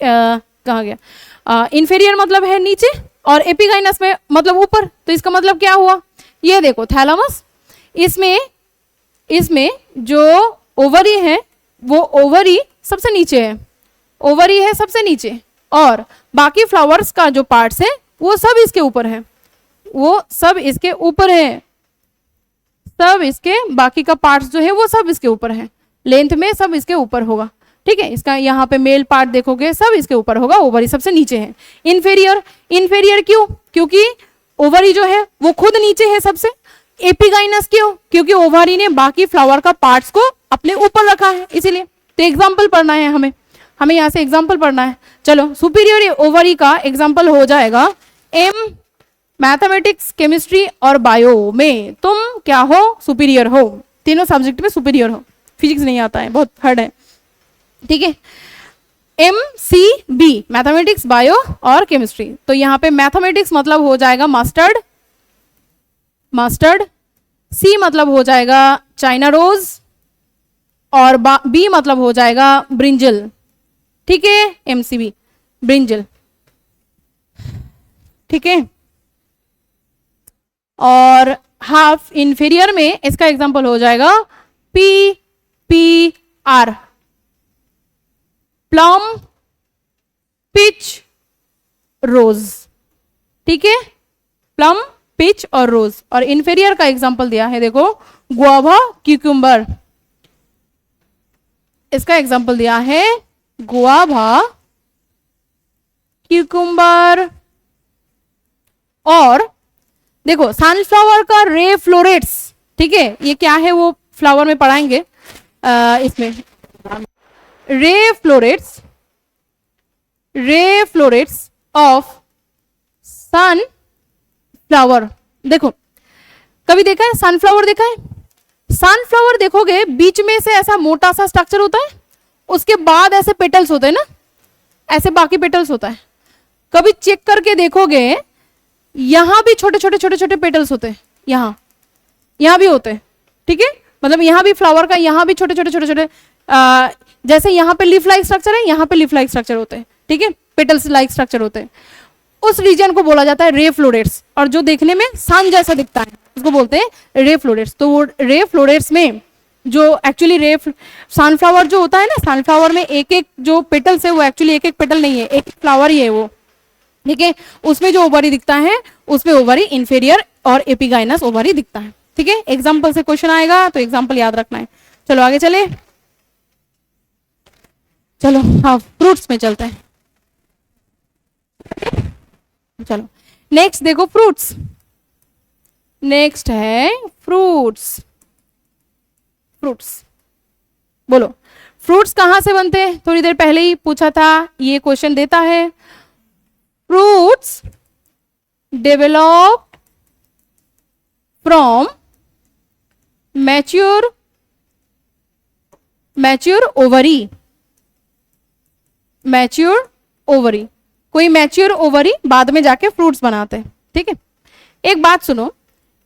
कहाँ गया, इंफेरियर मतलब है नीचे और एपिगाइनस में मतलब ऊपर। तो इसका मतलब क्या हुआ, ये देखो थैलेमस, इसमें जो ओवरी है वो ओवरी सबसे नीचे है, ओवरी है सबसे नीचे, और बाकी फ्लावर्स का जो पार्ट्स है वो सब इसके ऊपर है, वो सब इसके ऊपर है, सब इसके बाकी का पार्ट्स जो है वो सब इसके ऊपर है, लेंथ में सब इसके ऊपर होगा। ठीक है, इसका यहाँ पे मेल पार्ट देखोगे सब इसके ऊपर होगा, ओवरी सबसे नीचे है। इंफेरियर, इंफेरियर क्यों, क्योंकि ओवरी जो है वो खुद नीचे है सबसे। एपिगाइनस क्यों, क्योंकि ओवरी ने बाकी फ्लावर का पार्ट्स को अपने ऊपर रखा है, इसीलिए। तो एग्जाम्पल पढ़ना है हमें यहाँ से एग्जाम्पल पढ़ना है। चलो, सुपीरियर ओवरी का एग्जाम्पल हो जाएगा एम, मैथमेटिक्स, केमिस्ट्री और बायो में तुम क्या हो, सुपीरियर हो, तीनों सब्जेक्ट में सुपीरियर हो। फिजिक्स नहीं आता है, बहुत हार्ड है। ठीक है, M C B, mathematics, bio और केमिस्ट्री। तो यहाँ पे मैथमेटिक्स मतलब हो जाएगा मस्टर्ड, मस्टर्ड, सी मतलब हो जाएगा चाइना रोज, और बी मतलब हो जाएगा ब्रिंजल। ठीक है, एमसीबी ब्रिंजल। ठीक है, और हाफ इंफीरियर में इसका एग्जांपल हो जाएगा P P R, plum, peach, rose. ठीक है, प्लम, पिच और रोज। और इंफीरियर का एग्जांपल दिया है, देखो गुआवा, क्यूकम्बर, इसका एग्जांपल दिया है गुआवा, क्यूकम्बर और देखो सनफ्लावर का रे फ्लोरेट्स, ठीक है, ये क्या है वो फ्लावर में पढ़ाएंगे इसमें। Ray florets of sunflower. देखो कभी देखा है सनफ्लावर, देखा है सनफ्लावर, देखोगे बीच में से ऐसा मोटा सा स्ट्रक्चर होता है, उसके बाद ऐसे पेटल्स होते हैं ना, ऐसे बाकी पेटल्स होता है। कभी चेक करके देखोगे यहां भी छोटे छोटे छोटे छोटे पेटल्स होते हैं, यहां भी होते हैं, ठीक है, मतलब यहां भी फ्लावर का यहां भी छोटे छोटे छोटे छोटे जैसे यहां पे लीफ लाइक स्ट्रक्चर है, यहां पे लीफ लाइक स्ट्रक्चर होते हैं, ठीक है, पेटल्स लाइक स्ट्रक्चर होते हैं। उस रीजन को बोला जाता है रे फ्लोरेट्स, और जो देखने में सन जैसा दिखता है उसको बोलते हैं रे फ्लोरेट्स। तो वो रे फ्लोरेट्स में जो एक्चुअली सनफ्लावर जो होता है ना, सनफ्लावर में एक एक जो पेटल्स है वो एक्चुअली एक एक पेटल नहीं है, एक फ्लावर ही है वो, ठीक है। उसमें जो ओवरी दिखता है उसमें ओवरी इंफीरियर और एपिगाइनस ओवरी दिखता है, ठीक है। एग्जाम्पल से क्वेश्चन आएगा तो एग्जाम्पल याद रखना है। चलो आगे चले, चलो हाँ फ्रूट्स में चलते हैं। चलो नेक्स्ट देखो फ्रूट्स, नेक्स्ट है फ्रूट्स। बोलो फ्रूट्स कहां से बनते हैं, थोड़ी देर पहले ही पूछा था, ये क्वेश्चन देता है। Fruits develop from mature ovary, कोई मैच्योर ओवरी बाद में जाके फ्रूट्स बनाते हैं, ठीक है। एक बात सुनो,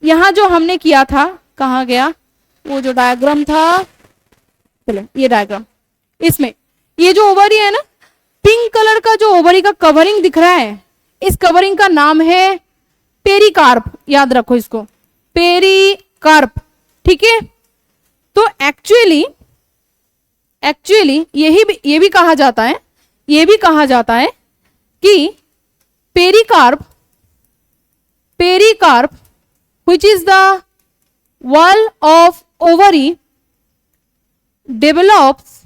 यहां जो हमने किया था, कहां गया वो जो डायग्राम था, चलो ये डायग्राम, इसमें ये जो ओवरी है ना, पिंक कलर का जो ओवरी का कवरिंग दिख रहा है, इस कवरिंग का नाम है पेरिकार्प, याद रखो इसको, पेरिकार्प, ठीक है। तो एक्चुअली ये भी कहा जाता है कि pericarp which is the wall of ovary develops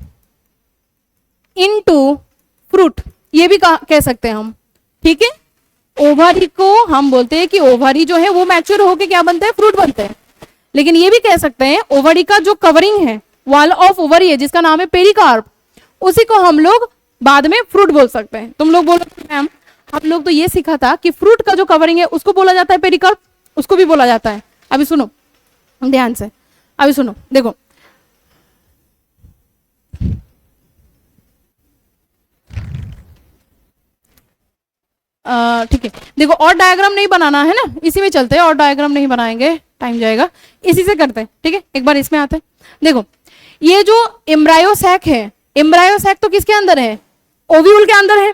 into fruit, ये भी कह सकते हैं हम, ठीक है। ओवरी को हम बोलते हैं कि ओवरी जो है वो मैच्योर होके क्या बनते हैं, फ्रूट बनते हैं। लेकिन ये भी कह सकते हैं ओवरी का जो कवरिंग है, वॉल ऑफ ओवरी है, जिसका नाम है पेरिकार्प, उसी को हम लोग बाद में फ्रूट बोल सकते हैं। तुम लोग बोलो मैम आप लोग तो ये सीखा था कि फ्रूट का जो कवरिंग है उसको बोला जाता है पेरिकार्प, उसको भी बोला जाता है। अभी सुनो ध्यान से, अभी सुनो, देखो ठीक है, देखो और डायग्राम नहीं बनाना है ना, इसी में चलते हैं, और डायग्राम नहीं बनाएंगे टाइम जाएगा, इसी से करते हैं, ठीक है। एक बार इसमें आते हैं, देखो ये जो एम्ब्रायो सैक है, एम्ब्रायो सैक तो किसके अंदर है, ओव्यूल के अंदर है,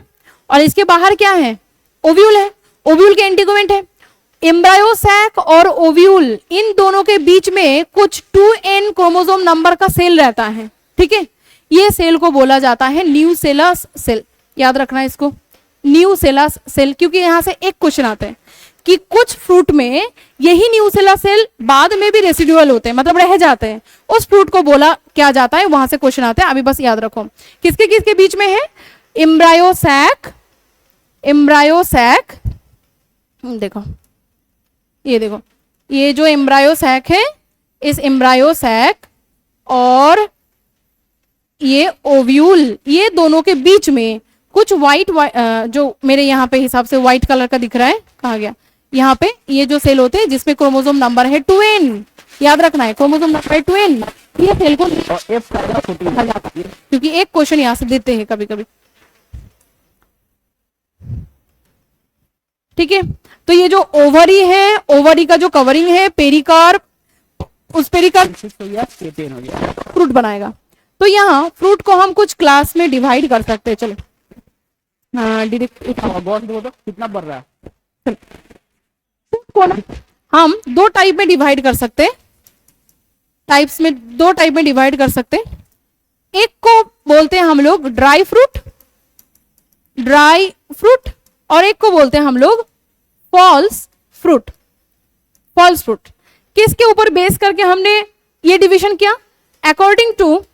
और इसके बाहर क्या है, ओव्यूल है, ओव्यूल के एंटीगोमेंट है। एम्ब्रायो सैक और ओव्यूल इन दोनों के बीच में कुछ 2n क्रोमोसोम नंबर का सेल रहता है, ठीक है। ये सेल को बोला जाता है न्यूसेलस सेल, याद रखना है इसको, न्यूसेलस सेल, क्योंकि यहां से एक क्वेश्चन आता है कि कुछ फ्रूट में यही न्यूसेलस सेल बाद में भी रेसिडुअल होते हैं, मतलब रह जाते हैं, उस फ्रूट को बोला क्या जाता है, वहां से क्वेश्चन आता है। अभी बस याद रखो किसके किसके बीच में है, एम्ब्रायो सैक, देखो ये देखो, ये जो एम्ब्रायो सैक है, इस एम्ब्रायो सैक और ये ओव्यूल, ये दोनों के बीच में कुछ व्हाइट जो मेरे यहाँ पे हिसाब से व्हाइट कलर का दिख रहा है, कहाँ गया, यहाँ पे ये जो सेल होते हैं जिसमें क्रोमोसोम नंबर है 2n, याद रखना है क्रोमोसोम नंबर है 2n, ये सेल को क्योंकि एक क्वेश्चन यहाँ से देते हैं कभी कभी, ठीक है। तो ये जो ओवरी है, ओवरी का जो कवरिंग है पेरिकार्प, उस पेरिकार्प फ्रूट बनाएगा। तो यहाँ फ्रूट को हम कुछ क्लास में डिवाइड कर सकते हैं, चलो हाँ डायरेक्ट कितना बढ़ रहा है, हम दो टाइप में डिवाइड कर सकते हैं, टाइप्स में दो टाइप में डिवाइड कर सकते हैं। एक को बोलते हैं हम लोग ड्राई फ्रूट, और एक को बोलते हैं हम लोग फॉल्स फ्रूट। किसके ऊपर बेस करके हमने ये डिवीजन किया, according to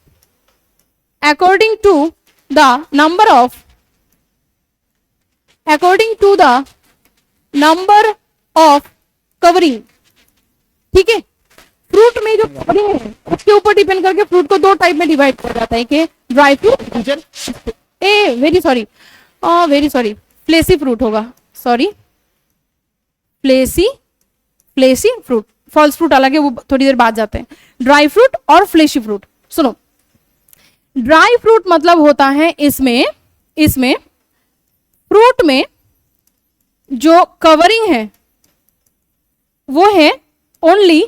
the number of covering, ठीक है। फ्रूट में जो कवरिंग है उसके ऊपर डिपेंड करके फ्रूट को दो टाइप में डिवाइड किया जाता है कि dry fruit, very sorry fleshy fruit होगा, sorry fleshy fruit, false fruit अलग है, वो थोड़ी देर बाद जाते हैं। ड्राई फ्रूट और फ्लेशी फ्रूट। सुनो, ड्राई फ्रूट मतलब होता है इसमें फ्रूट में जो कवरिंग है वो है ओनली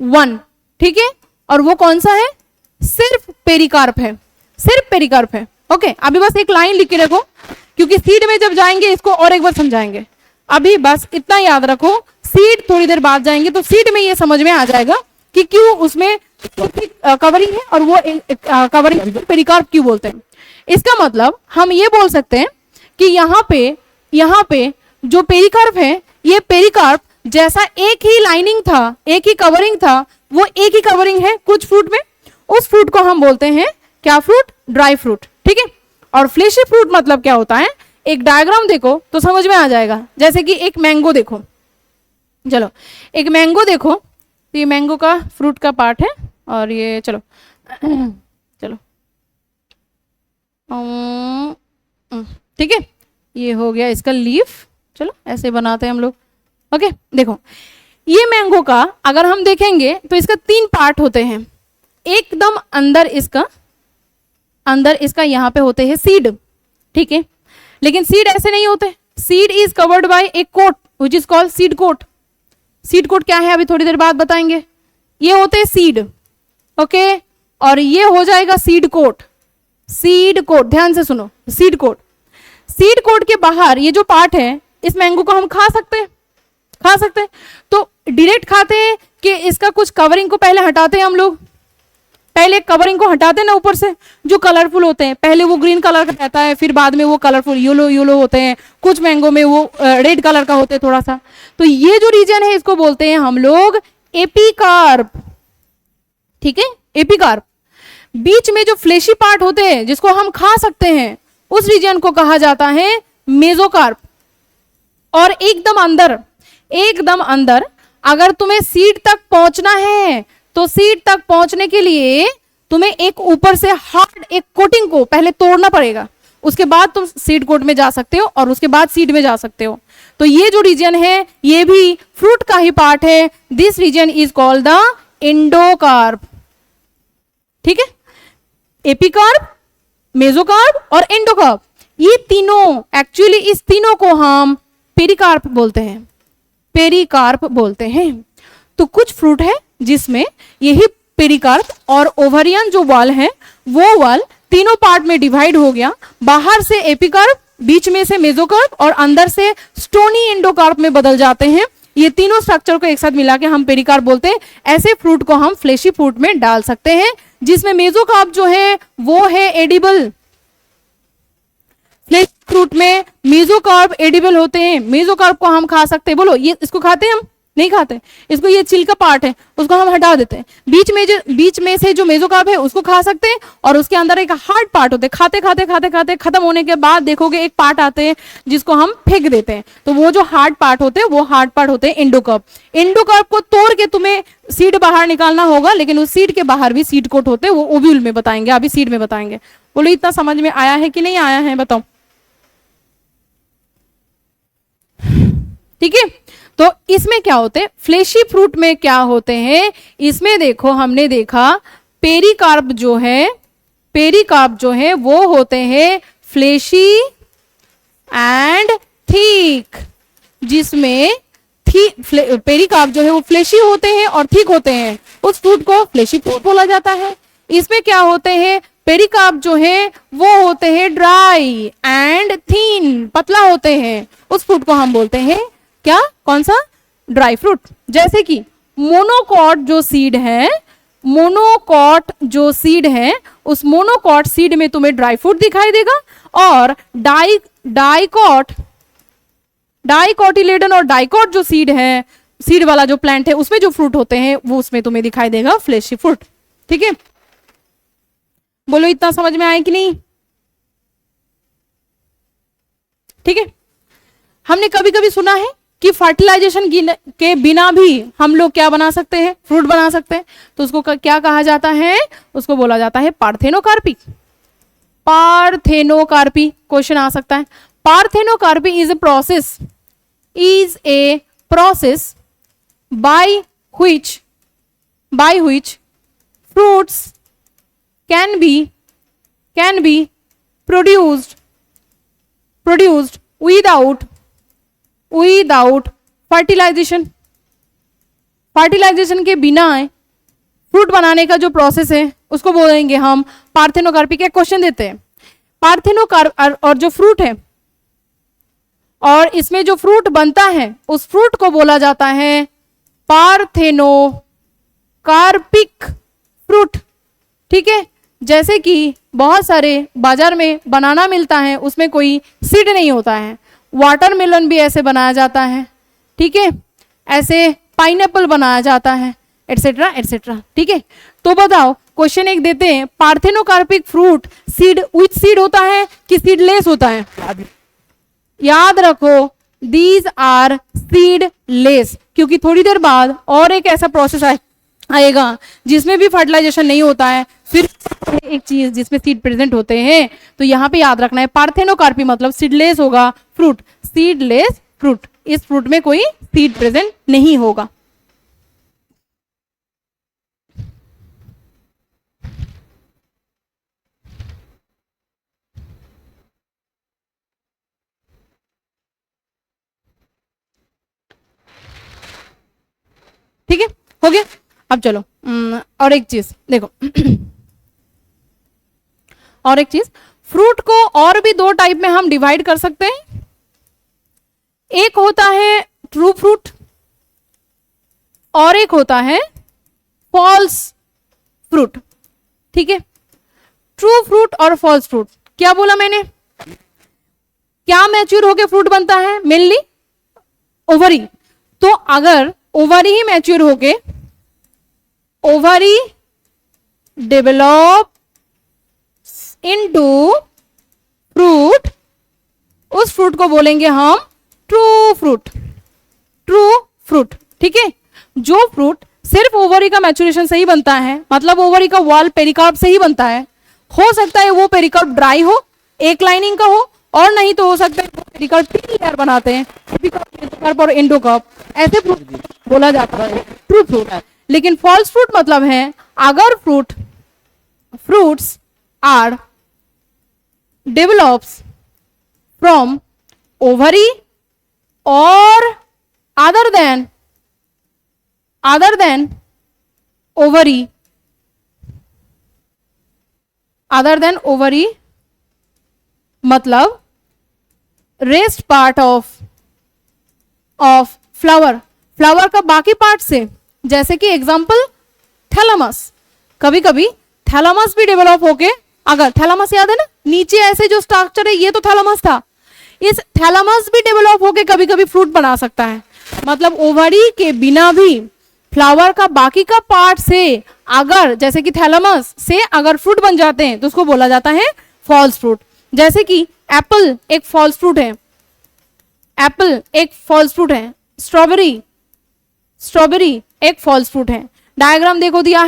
वन, ठीक है। और वो कौन सा है? सिर्फ पेरिकार्प है, सिर्फ पेरिकार्प है। ओके, अभी बस एक लाइन लिख के रखो, क्योंकि सीड में जब जाएंगे इसको और एक बार समझाएंगे। अभी बस इतना याद रखो, सीड थोड़ी देर बाद जाएंगे तो सीड में ये समझ में आ जाएगा कि क्यों उसमें कवरिंग है और वो कवरिंग पेरिकार्प क्यों बोलते हैं। इसका मतलब हम ये बोल सकते हैं कि यहाँ पे जो पेरिकार्प है, ये पेरिकार्प जैसा एक ही लाइनिंग था, एक ही कवरिंग था, वो एक ही कवरिंग है कुछ फ्रूट में, उस फ्रूट को हम बोलते हैं क्या फ्रूट? ड्राई फ्रूट, ठीक है। और फ्लेशी फ्रूट मतलब क्या होता है? एक डायग्राम देखो तो समझ में आ जाएगा। जैसे कि एक मैंगो देखो, चलो एक मैंगो देखो, तो ये मैंगो का फ्रूट का पार्ट है, और ये चलो ठीक है, ये हो गया इसका लीफ। चलो ऐसे बनाते हैं हम लोग। ओके, देखो ये मैंगो का अगर हम देखेंगे तो इसका 3 पार्ट होते हैं। एकदम अंदर इसका यहाँ पे होते हैं सीड, ठीक है। लेकिन सीड ऐसे नहीं होते, seed is covered by a coat which is called seed coat. Seed coat क्या है अभी थोड़ी देर बाद बताएंगे। ये होते हैं सीड, ओके, और ये हो जाएगा सीड कोट। सीड कोट, ध्यान से सुनो, सीड कोट। सीड कोट के बाहर ये जो पार्ट है, इस मैंगो को हम खा सकते हैं तो डायरेक्ट खाते हैं कि इसका कुछ कवरिंग को पहले हटाते हैं हम लोग। पहले कवरिंग को हटाते हैं ना ऊपर से, जो कलरफुल होते हैं, पहले वो ग्रीन कलर का रहता है, फिर बाद में वो कलरफुल येलो होते हैं, कुछ मैंगो में वो रेड कलर का होते हैं थोड़ा सा। तो ये जो रीजन है इसको बोलते हैं हम लोग एपिकार्प, ठीक है, एपिकार्प। बीच में जो फ्लेशी पार्ट होते हैं जिसको हम खा सकते हैं, उस रीजन को कहा जाता है मेसोकार्प। और एकदम अंदर अगर तुम्हें सीड तक पहुंचना है तो सीड तक पहुंचने के लिए तुम्हें एक ऊपर से हार्ड एक कोटिंग को पहले तोड़ना पड़ेगा, उसके बाद तुम सीड कोट में जा सकते हो और उसके बाद सीड में जा सकते हो। तो ये जो रीजन है ये भी फ्रूट का ही पार्ट है। This region is called the endocarp, ठीक है। एपिकार्प, मेसोकार्प और एंडोकार्प, ये तीनों एक्चुअली, इस तीनों को हम पेरिकार्प बोलते हैं, पेरिकार्प बोलते हैं। तो कुछ फ्रूट है जिसमें यही पेरिकार्प और ओवरियन जो वाल है वो वाल तीनों पार्ट में डिवाइड हो गया। बाहर से एपिकार्प, बीच में से मेसोकार्प और अंदर से स्टोनी एंडोकार्प में बदल जाते हैं। ये तीनों स्ट्रक्चर को एक साथ मिला के हम पेरिकार्प बोलते हैं। ऐसे फ्रूट को हम फ्लेशी फ्रूट में डाल सकते हैं, जिसमें मेसोकार्प जो है वो है एडिबल। फ्लेश फ्रूट में मेसोकार्प एडिबल होते हैं, मेसोकार्प को हम खा सकते हैं। बोलो, ये इसको खाते हैं? हम नहीं खाते इसको, ये छिलका पार्ट है उसको हम हटा देते हैं। बीच में से जो मेसोकार्प है उसको खा सकते हैं, और उसके अंदर एक हार्ड पार्ट होते हैं। खाते खत्म होने के बाद देखोगे एक पार्ट आते हैं जिसको हम फेंक देते हैं। तो वो जो हार्ड पार्ट होते हैं वो हार्ड पार्ट होते हैं एंडोकार्प। एंडोकार्प को तोड़ के तुम्हें सीड बाहर निकालना होगा, लेकिन उस सीड के बाहर भी सीड कोट होते हैं, वो ओव्यूल में बताएंगे, अभी सीड में बताएंगे। बोलो इतना समझ में आया है कि नहीं आया है, बताओ। ठीक है, तो इसमें क्या होते हैं, फ्लेशी फ्रूट में क्या होते हैं, इसमें देखो हमने देखा पेरिकार्प जो है वो होते हैं फ्लेशी एंड थिक, जिसमें पेरिकार्प जो है वो फ्लेशी होते हैं और थिक होते हैं, उस फ्रूट को फ्लेशी फ्रूट बोला जाता है। इसमें क्या होते हैं, पेरिकार्प जो है वो होते हैं ड्राई एंड थिन, पतला होते हैं, उस फ्रूट को हम बोलते हैं क्या, कौन सा, ड्राई फ्रूट। जैसे कि मोनोकॉट जो सीड है, उस मोनोकॉट सीड में तुम्हें ड्राई फ्रूट दिखाई देगा, और डाइकोटिलेडन और डाइकोट जो सीड है, सीड वाला जो प्लांट है उसमें जो फ्रूट होते हैं वो उसमें तुम्हें दिखाई देगा फ्लेशी फ्रूट। ठीक है, बोलो इतना समझ में आया कि नहीं। ठीक है, हमने कभी कभी सुना है कि फर्टिलाइजेशन के बिना भी हम लोग क्या बना सकते हैं, फ्रूट बना सकते हैं। तो उसको क्या कहा जाता है, उसको बोला जाता है पार्थेनोकार्पी। पार्थेनोकार्पी क्वेश्चन आ सकता है। Parthenocarpy is a process by which fruits can be produced without fertilization। Fertilization के बिना फ्रूट बनाने का जो प्रोसेस है उसको बोलेंगे हम पार्थेनोकार्पी। के क्वेश्चन देते हैं पार्थेनोकार्प और जो फ्रूट है और इसमें जो फ्रूट बनता है उस फ्रूट को बोला जाता है पार्थेनोकार्पिक फ्रूट। ठीक है, जैसे कि बहुत सारे बाजार में बनाना मिलता है उसमें कोई सीड नहीं होता है। वाटरमेलन भी ऐसे बनाया जाता है, ठीक है, ऐसे पाइनएप्पल बनाया जाता है, एटसेट्रा एटसेट्रा। ठीक है, तो बताओ क्वेश्चन एक देते हैं, parthenocarpic fruit seed with seed होता है कि सीडलेस होता है? याद रखो दीज आर सीडलेस, क्योंकि थोड़ी देर बाद और एक ऐसा प्रोसेस आएगा जिसमें भी फर्टिलाइजेशन नहीं होता है, फिर एक चीज जिसमें सीड प्रेजेंट होते हैं। तो यहाँ पे याद रखना है पार्थेनोकार्पी मतलब सीडलेस होगा फ्रूट, सीडलेस फ्रूट, इस फ्रूट में कोई सीड प्रेजेंट नहीं होगा। ठीक है, हो गया। अब चलो और एक चीज देखो और एक चीज, फ्रूट को और भी दो टाइप में हम डिवाइड कर सकते हैं। एक होता है ट्रू फ्रूट और एक होता है फॉल्स फ्रूट। ठीक है, ट्रू फ्रूट और फॉल्स फ्रूट, क्या बोला मैंने, क्या मैच्योर होके फ्रूट बनता है? Mainly ovary. तो अगर ओवरी ही मैच्योर होके, ओवरी डेवलप इनटू फ्रूट, उस फ्रूट को बोलेंगे हम ट्रू फ्रूट, ट्रू फ्रूट। ठीक है, जो फ्रूट सिर्फ ओवरी का मैच्योरेशन से ही बनता है, मतलब ओवरी का वॉल पेरिकार्प से ही बनता है, हो सकता है वो पेरिकार्प ड्राई हो, एक लाइनिंग का हो, और नहीं तो हो सकता है वो पेरिकार्प तीन लेयर बनाते हैं, एपिकार्प और एंडोकार्प, ऐसे फ्रूट बोला जाता है ट्रू फ्रूट। लेकिन फॉल्स फ्रूट मतलब है अगर fruits are develops from ovary और other than ovary, मतलब रेस्ट पार्ट ऑफ फ्लावर का बाकी पार्ट से, जैसे कि एग्जांपल थैलामस, कभी कभी थैलामस भी डेवलप होके, अगर थैलामस याद है ना, नीचे ऐसे जो स्ट्रक्चर है ये तो थैलामस था, इस थैलामस भी डेवलप होके कभी कभी फ्रूट बना सकता है। मतलब ओवरी के बिना भी फ्लावर का बाकी का पार्ट से अगर, जैसे कि थैलामस से अगर फ्रूट बन जाते हैं तो उसको बोला जाता है फॉल्स फ्रूट। जैसे कि एप्पल एक फॉल्स फ्रूट है, एप्पल एक फॉल्स फ्रूट है, स्ट्रॉबेरी एक फॉल्स फ्रूट है। डायग्राम देखो दिया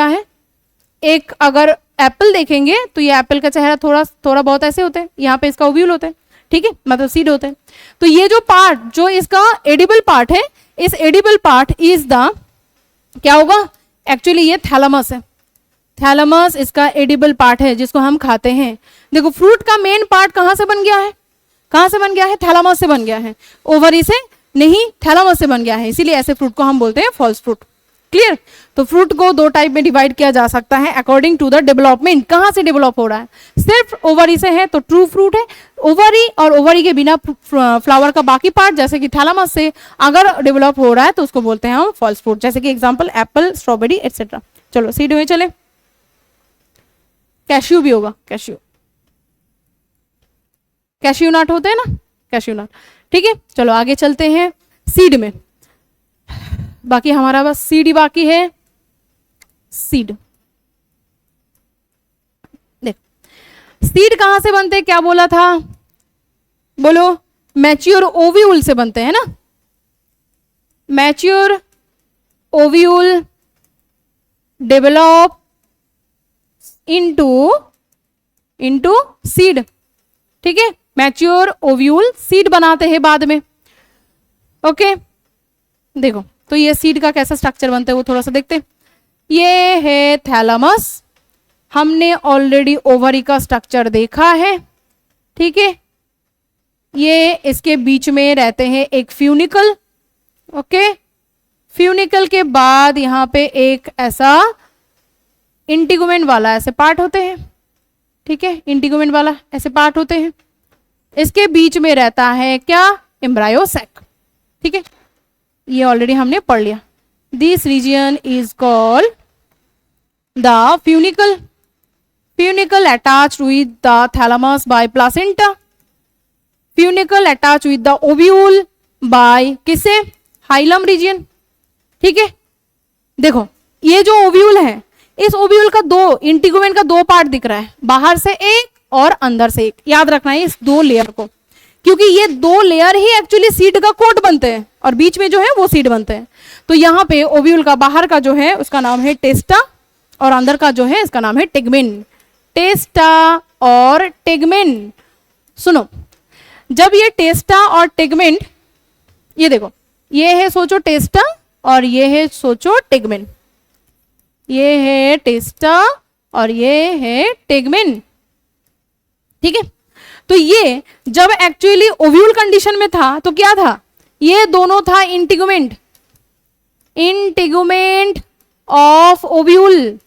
है, एक अगर एप्पल देखेंगे तो ये एप्पल का चेहरा थोड़ा बहुत ऐसे होते हैं, यहाँ पे इसका ओव्यूल होते हैं, ठीक है, मतलब सीड होते हैं। तो ये जो पार्ट, जो इसका एडिबल पार्ट है, इस एडिबल पार्ट इज द, क्या होगा, एक्चुअली ये थैलामस है, थैलामस इसका एडिबल पार्ट है जिसको हम खाते हैं। देखो फ्रूट का मेन पार्ट कहाँ से बन गया है, थैलामस से बन गया है, ओवरी से नहीं, थैलामस से बन गया है, इसीलिए ऐसे फ्रूट को हम बोलते हैं फॉल्स फ्रूट। क्लियर? तो फ्रूट को दो टाइप में डिवाइड किया जा सकता है अकॉर्डिंग टू द डेवलपमेंट, कहाँ से डेवलप हो रहा है। सिर्फ ओवरी से है तो ट्रू फ्रूट है, ओवरी और ओवरी के बिना फ्लावर का बाकी पार्ट जैसे कि थैलामस से अगर डेवलप हो रहा है तो उसको बोलते हैं हम फॉल्स फ्रूट, जैसे कि एग्जांपल एप्पल, स्ट्रॉबेरी एटसेट्रा। चलो सीड में चले, कैश्यू भी होगा, कैश्यू नट होते हैं ना, कैश्यू नट। ठीक है, चलो आगे चलते हैं सीड में। बाकी हमारा बस सीड ही बाकी है, सीड। देख सीड कहां से बनते, क्या बोला था, बोलो, मैच्योर ओव्यूल से बनते हैं ना, mature ovule develop into seed, ठीक है, मैच्योर ओव्यूल सीड बनाते हैं बाद में। ओके देखो, तो ये सीड का कैसा स्ट्रक्चर बनता है वो थोड़ा सा देखते हैं। ये है थैलामस, हमने ऑलरेडी ओवरी का स्ट्रक्चर देखा है, ठीक है। ये इसके बीच में रहते हैं एक फ्यूनिकल, ओके। फ्यूनिकल के बाद यहाँ पे एक ऐसा इंटीगुमेंट वाला ऐसे पार्ट होते हैं, ठीक है, इंटीगुमेंट वाला ऐसे पार्ट होते हैं। इसके बीच में रहता है क्या, एम्ब्रायो सैक, ठीक है, ये ऑलरेडी हमने पढ़ लिया। This region is called the funicle, funicle attached with the thalamus by placenta, funicle attach with the ovule by किसे, हाइलम रीजन, ठीक है। देखो ये जो ओव्यूल है, इस ओव्यूल का दो इंटीगुमेंट का दो पार्ट दिख रहा है, बाहर से एक और अंदर से एक, याद रखना है इस दो लेयर को, क्योंकि ये दो लेयर ही एक्चुअली सीड का कोट बनते हैं और बीच में जो है वो सीड बनते हैं। तो यहाँ पे ओव्यूल का बाहर का जो है उसका नाम है टेस्टा और अंदर का जो है इसका नाम है टेगमेन, टेस्टा और टेगमेन। सुनो, जब ये टेस्टा और टेगमेंट, ये देखो, ये है सोचो टेस्टा और ये है सोचो टेगमेन, ये है टेस्टा और ये है टेगमेन, ठीक है। तो ये जब एक्चुअली ओव्यूल कंडीशन में था तो क्या था, ये दोनों था इंटीगुमेंट, इंटीगुमेंट ऑफ ओव्यूल,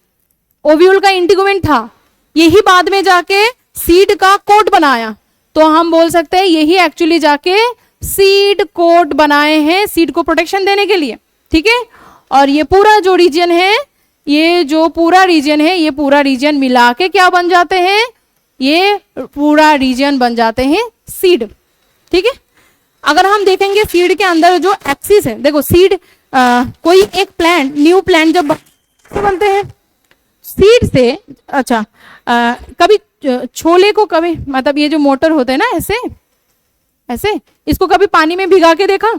ओव्यूल का इंटीगुमेंट था, यही बाद में जाके सीड का कोट बनाया। तो हम बोल सकते हैं यही एक्चुअली जाके सीड कोट बनाए हैं, सीड को प्रोटेक्शन देने के लिए, ठीक है। और ये पूरा जो रीजन है, ये जो पूरा रीजन है, ये पूरा रीजन मिला के क्या बन जाते हैं, ये पूरा रीजन बन जाते हैं सीड, ठीक है। अगर हम देखेंगे सीड के अंदर जो एक्सिस है, देखो सीड कोई एक प्लांट, न्यू प्लांट जब बनते हैं सीड से, अच्छा कभी छोले को कभी, मतलब ये जो मोटर होते हैं ना ऐसे ऐसे, इसको कभी पानी में भिगा के देखा,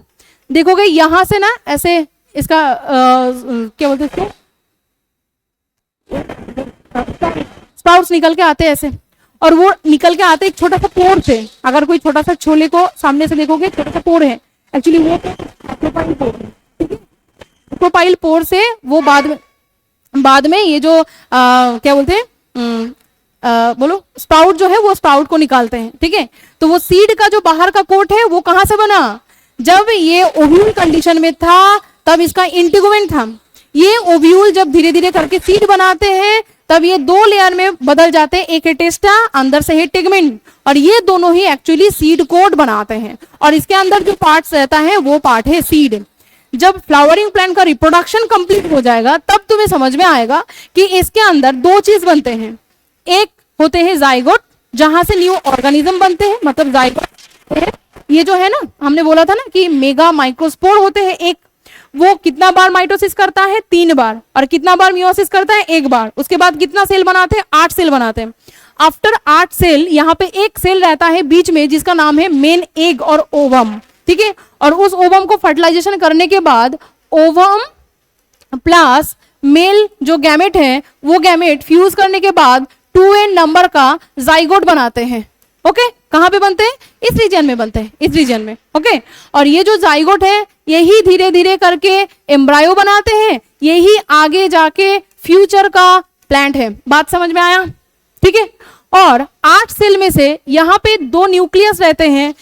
देखोगे यहां से ना ऐसे इसका क्या बोलते हैं, स्पाउट्स निकल के आते हैं ऐसे, और वो निकल के आते एक छोटा सा पोर से। अगर कोई छोटा सा छोले को सामने से देखोगे, छोटा सा पोर है एक्चुअली, वो प्रोपाइल पोर है, ठीक है। प्रोपाइल पोर से वो बाद में ये जो क्या बोलते हैं, बोलो स्पाउट जो है, वो स्पाउट को निकालते हैं, ठीक है। तो वो सीड का जो बाहर का कोट है वो कहां से बना, जब ये ओव्यूल कंडीशन में था तब इसका इंटीगुमेंट था। ये ओव्यूल जब धीरे धीरे करके सीड बनाते हैं तब ये दो लेयर में बदल जाते हैं, एक है टेस्टा, अंदर से है टेगमेंट, और ये दोनों ही एक्चुअली सीड कोट बनाते हैं। और इसके अंदर जो पार्ट्स रहता है वो पार्ट है सीड। जब फ्लावरिंग प्लांट का रिप्रोडक्शन कंप्लीट हो जाएगा तब तुम्हें समझ में आएगा कि इसके अंदर दो चीज बनते हैं, एक होते हैं जाइगोट, जहां से न्यू ऑर्गेनिज्म बनते हैं, मतलब जाइगोट ये जो है ना, हमने बोला था ना कि मेगा माइक्रोस्पोर होते हैं, एक वो कितना बार माइटोसिस करता है, 3 बार, और कितना बार मियोसिस करता है, 1 बार। उसके बाद कितना सेल बनाते हैं, 8 सेल बनाते हैं। आफ्टर 8 सेल यहाँ पे एक सेल रहता है बीच में जिसका नाम है मेन एग और ओवम, ठीक है। और उस ओवम को फर्टिलाइजेशन करने के बाद ओवम प्लस मेल जो गैमेट है वो गैमेट फ्यूज करने के बाद 2n नंबर का जाइगोट बनाते हैं, ओके। कहां पे बनते हैं, इस रीजन में बनते हैं, इस रीजन में, ओके। और ये जो जाइगोट है यही धीरे धीरे करके एम्ब्रायो बनाते हैं, यही आगे जाके फ्यूचर का प्लांट है। बात समझ में आया, ठीक है। और 8 सेल में से यहाँ पे 2 न्यूक्लियस रहते हैं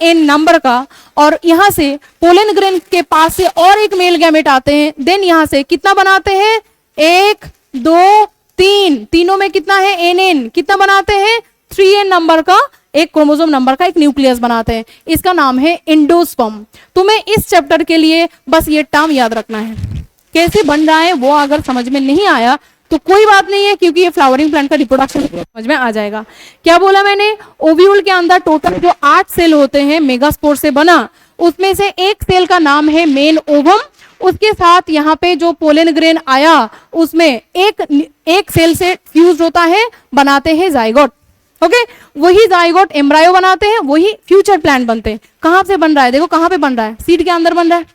n नंबर का, और यहाँ से पोलन ग्रेन के पास से और एक मेल गैमेट आते हैं। देन यहाँ से कितना बनाते हैं, 1 2 3, तीनों में कितना है, nn, कितना बनाते हैं, 3n नंबर का एक क्रोमोसोम नंबर का एक न्यूक्लियस बनाते हैं। इसका नाम है एंडोस्पर्म। तुम्हें इस चैप्टर के लिए बस ये टर्म याद रखना है, कैसे बन रहा है वो अगर समझ में नहीं आया तो कोई बात नहीं है, क्योंकि ये फ्लावरिंग प्लांट का रिप्रोडक्शन समझ में आ जाएगा। क्या बोला मैंने, ओव्यूल के अंदर टोटल जो 8 सेल होते हैं मेगास्पोर से बना, उसमें से एक सेल का नाम है मेन ओवम, उसके साथ यहाँ पे जो पोलन ग्रेन आया उसमें एक सेल से फ्यूज होता है, बनाते हैं जाइगोट, ओके वही जाइगोट एम्ब्रायो बनाते हैं, वही फ्यूचर प्लांट बनते हैं। कहां से बन रहा है, देखो कहां पे बन रहा है, सीड के अंदर बन रहा है,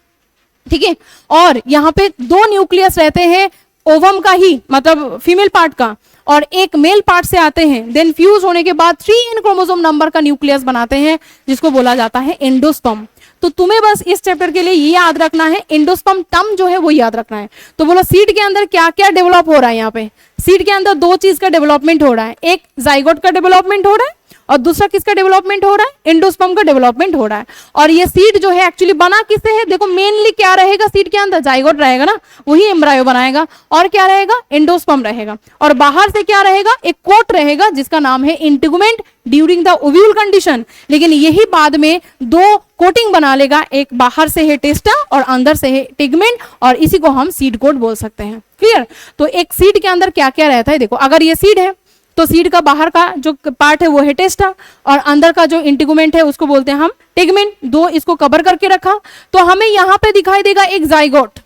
ठीक है। और यहाँ पे दो न्यूक्लियस रहते हैं ओवम का ही, मतलब फीमेल पार्ट का, और एक मेल पार्ट से आते हैं। देन फ्यूज होने के बाद 3n क्रोमोसोम नंबर का न्यूक्लियस बनाते हैं, जिसको बोला जाता है एंडोस्पर्म। तो तुम्हें बस इस चैप्टर के लिए ये याद रखना है, एंडोस्पर्म टर्म जो है वो याद रखना है। तो बोलो सीड के अंदर क्या क्या डेवलप हो रहा है। यहाँ पे सीड के अंदर दो चीज का डेवलपमेंट हो रहा है, एक जाइगोट का डेवलपमेंट हो रहा है और दूसरा किसका डेवलपमेंट हो रहा है, एंडोस्पर्म का डेवलपमेंट हो रहा है। और ये सीड जो है एक्चुअली बना किससे है, देखो मेनली क्या रहेगा सीड के अंदर, जाइगोट रहेगा ना, वही एम्ब्रायो बनाएगा, और क्या रहेगा, एंडोस्पर्म रहेगा, और बाहर से क्या रहेगा, एक कोट रहेगा जिसका नाम है इंटीगुमेंट ड्यूरिंग द ओव्यूल कंडीशन। लेकिन यही बाद में दो कोटिंग बना लेगा, एक बाहर से है टेस्टा और अंदर से है टिगमेंट, और इसी को हम सीड कोट बोल सकते हैं। क्लियर। तो एक सीड के अंदर क्या क्या रहता है, देखो अगर ये सीड है तो सीड का बाहर का जो पार्ट है वो है टेस्टा, और अंदर का जो इंटीगुमेंट है उसको बोलते हैं हम टिगमेंट। दो इसको कवर करके रखा, तो हमें यहाँ पे दिखाई देगा एक जाइगोट,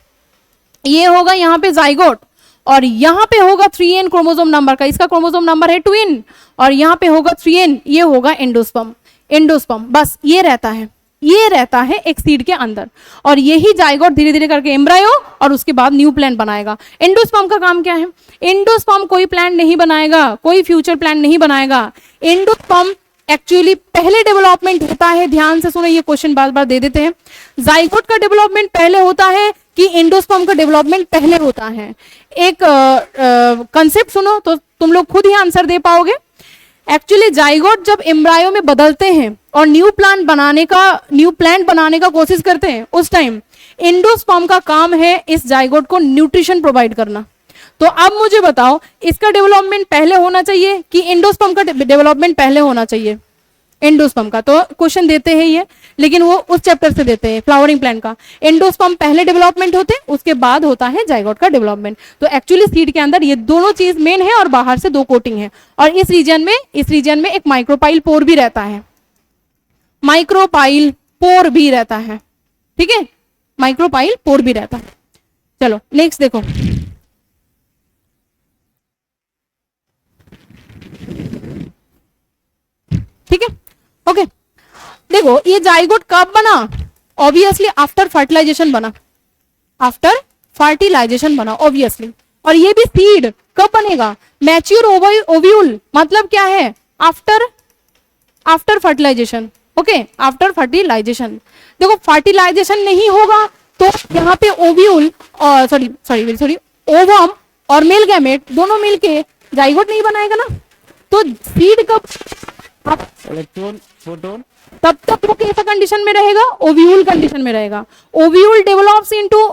ये होगा यहाँ पे जाइगोट, और यहाँ पे होगा 3n क्रोमोसोम नंबर का, इसका क्रोमोसोम नंबर है 2n, और यहाँ पे होगा 3n, ये होगा एंडोस्पर्म। एंडोस्पर्म बस ये रहता है, ये रहता है एक सीड के अंदर, और यही जाइगोट धीरे धीरे करके एम्ब्रायो और उसके बाद न्यू प्लांट बनाएगा। एंडोस्पर्म का काम क्या है, एंडोस्पर्म कोई प्लांट नहीं बनाएगा, कोई फ्यूचर प्लांट नहीं बनाएगा। एंडोस्पर्म एक्चुअली पहले डेवलपमेंट होता है, ध्यान से सुनो, ये क्वेश्चन बार बार दे देते हैं, जाइगोट का डेवलपमेंट पहले होता है कि एंडोस्पर्म का डेवलपमेंट पहले होता है। एक कंसेप्ट सुनो तो तुम लोग खुद ही आंसर दे पाओगे। एक्चुअली जाइगोट जब एम्ब्रायो में बदलते हैं और न्यू प्लांट बनाने का कोशिश करते हैं, उस टाइम एंडोस्पर्म का काम है इस जाइगोट को न्यूट्रिशन प्रोवाइड करना। तो अब मुझे बताओ इसका डेवलपमेंट पहले होना चाहिए कि एंडोस्पर्म का डेवलपमेंट पहले होना चाहिए, एंडोस्पर्म का। तो क्वेश्चन देते हैं ये, लेकिन वो उस चैप्टर से देते हैं फ्लावरिंग प्लांट का। एंडोस्पर्म पहले डेवलपमेंट होते हैं, उसके बाद होता है जाइगोट का डेवलपमेंट। तो एक्चुअली सीड के अंदर ये दोनों चीज मेन है, और बाहर से दो कोटिंग है, और इस रीजन में एक माइक्रोपाइल पोर भी रहता है, माइक्रोपाइल पोर भी रहता है, ठीक है, माइक्रोपाइल पोर भी रहता है। चलो नेक्स्ट देखो, ठीक है, ओके। देखो ये जाइगोट कब बना, ऑब्वियसली आफ्टर फर्टिलाइजेशन बना, आफ्टर फर्टिलाइजेशन बना ऑब्वियसली। और ये भी सीड कब बनेगा, मैच्योर ओव्यूल, मतलब क्या है, after fertilization, okay, after fertilization. देखो फर्टिलाइजेशन नहीं होगा तो यहाँ पे ओव्यूल और सॉरी ओवम और मेल गैमेट दोनों मिलके जाइगोट नहीं बनाएगा ना। तो सीड कब, इलेक्ट्रॉन प्रोटॉन, तब तक वो कैसा कंडीशन में रहेगा, ओव्यूल कंडीशन में रहेगा। ओव्यूल डेवलप्स इनटू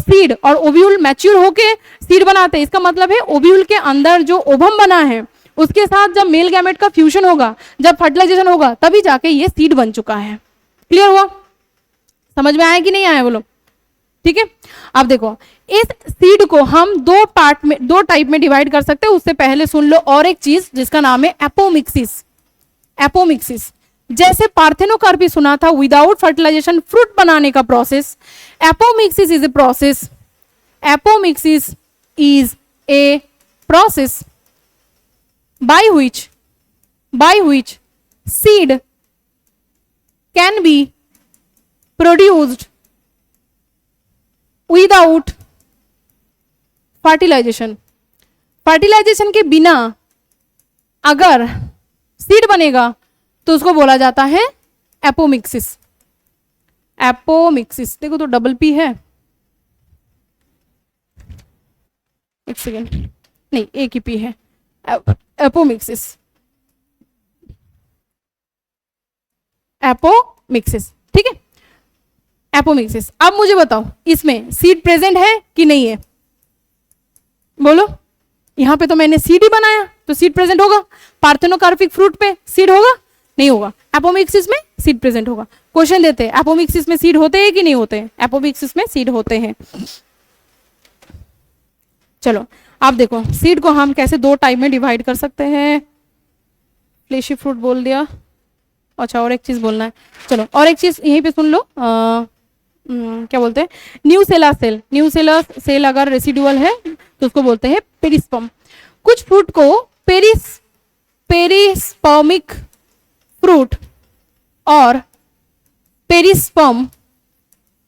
सीड, और ओव्यूल मैच्योर होके सीड बनाते हैं। इसका मतलब है ओव्यूल के अंदर जो ओवम बना है उसके साथ जब मेल गैमेट का फ्यूजन होगा, जब फर्टिलाइजेशन होगा, तभी जाके ये सीड बन चुका है। क्लियर हुआ, समझ में आया कि नहीं आया बोलो, ठीक है। अब देखो इस सीड को हम दो टाइप में डिवाइड कर सकते हैं। उससे पहले सुन लो और एक चीज जिसका नाम है एपोमिक्सिस। एपोमिक्सिस, जैसे पार्थेनोकार्पी सुना था विदाउट फर्टिलाइजेशन फ्रूट बनाने का process, apomixis is a process, apomixis is a process by which seed can be produced without fertilization। Fertilization के बिना अगर सीड बनेगा तो उसको बोला जाता है एपोमिक्सिस। एपोमिक्सिस, देखो तो डबल पी है, एक सेकेंड, नहीं एक ही पी है, एपोमिक्सिस, एपोमिक्सिस, ठीक है, एपोमिक्सिस। अब मुझे बताओ इसमें सीड प्रेजेंट है कि नहीं है, बोलो। यहां पे तो मैंने सीड ही बनाया तो सीड प्रेजेंट होगा, पार्थेनोकार्पिक फ्रूट पे सीड होगा, नहीं होगा। एपोमिक्सिस में सीड प्रेजेंट होगा। क्वेश्चन देते हैं एपोमिक्सिस में सीड होते हैं कि नहीं होते हैं, एपोमिक्सिस में सीड होते हैं। चलो आप देखो सीड को हम कैसे दो टाइप में डिवाइड कर सकते हैं। फ्लेशी फ्रूट बोल दिया, अच्छा और एक चीज बोलना है, चलो और एक चीज यहीं पे सुन लो, क्या बोलते हैं, new seller sell. New seller sell अगर रेसिडुअल है तो उसको बोलते हैं पेरिस्पर्म। कुछ फ्रूट को पेरिस्पर्मिक फ्रूट और पेरिस्पर्म,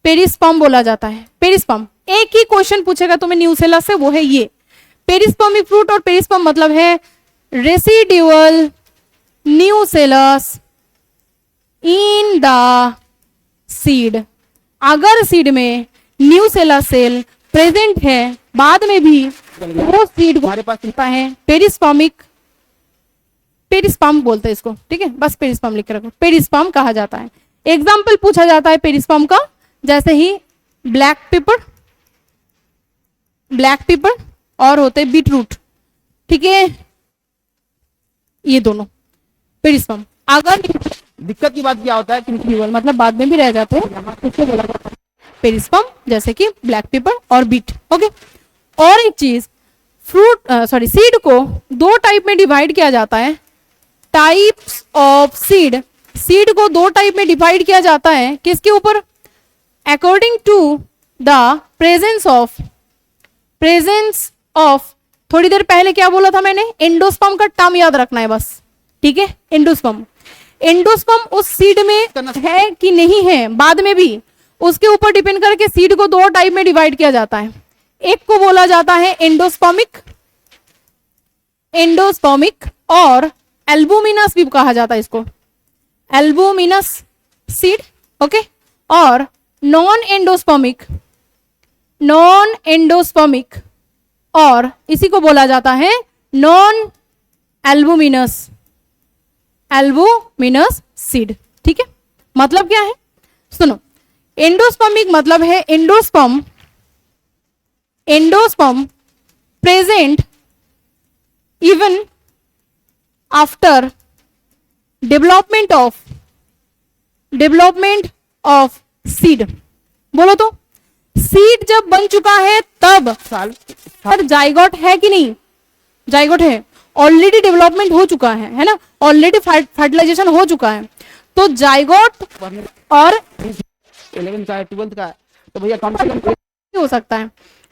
पेरिस्पर्म बोला जाता है। पेरिस्पर्म एक ही क्वेश्चन पूछेगा तुम्हें न्यूसेला से, वो है ये पेरिस्पर्मिक फ्रूट और पेरिस्पर्म मतलब है residual nucellus in the seed. अगर सीड में न्यूसेला सेल प्रेजेंट है बाद में भी वो सीड हमारे पास होता है पेरिस्पर्मिक, पेरिस्पर्म बोलते हैं इसको, ठीक है, बस पेरिस्पर्म लिख के रखो, पेरिस्पर्म कहा जाता है। एग्जाम्पल पूछा जाता है पेरिस्पर्म का, जैसे ही ब्लैक पेपर, ब्लैक पेपर और होते बीट रूट, ठीक है, ये दोनों पेरिस्पर्म। अगर दिक्कत की बात क्या होता है कि मतलब बाद में भी रह जाते हैं, इसको बोला जाता है पेरिस्पर्म, जैसे कि ब्लैक पेपर और बीट। ओके, और एक चीज, फ्रूट सॉरी सीड को दो टाइप में डिवाइड किया जाता है, टाइप्स ऑफ सीड। सीड को दो टाइप में डिवाइड किया जाता है, किसके ऊपर? According to the presence of थोड़ी देर पहले क्या बोला था मैंने, एंडोस्पर्म का टर्म याद रखना है बस, ठीक है। एंडोस्पर्म, एंडोस्पर्म उस सीड में है कि नहीं है बाद में भी, उसके ऊपर डिपेंड करके सीड को दो टाइप में डिवाइड किया जाता है। एक को बोला जाता है एंडोस्पर्मिक, एंडोस्पर्मिक और एल्बुमिनस भी कहा जाता है इसको, एल्बुमिनस सीड। ओके, और नॉन एंडोस्पर्मिक, नॉन एंडोस्पर्मिक और इसी को बोला जाता है नॉन एल्बुमिनस, एल्बुमिनस सीड, ठीक है। मतलब क्या है सुनो, एंडोस्पर्मिक मतलब है endosperm, endosperm present even after development of seed. बोलो तो, सीड जब बन चुका है तब पर जाइगोट है कि नहीं? जाइगोट है, ऑलरेडी डेवलपमेंट हो चुका है ना, ऑलरेडी फर्टिलाइजेशन हो चुका है, तो जाइगोट और 11 का 12th का, तो भैया कम से कम हो सकता है।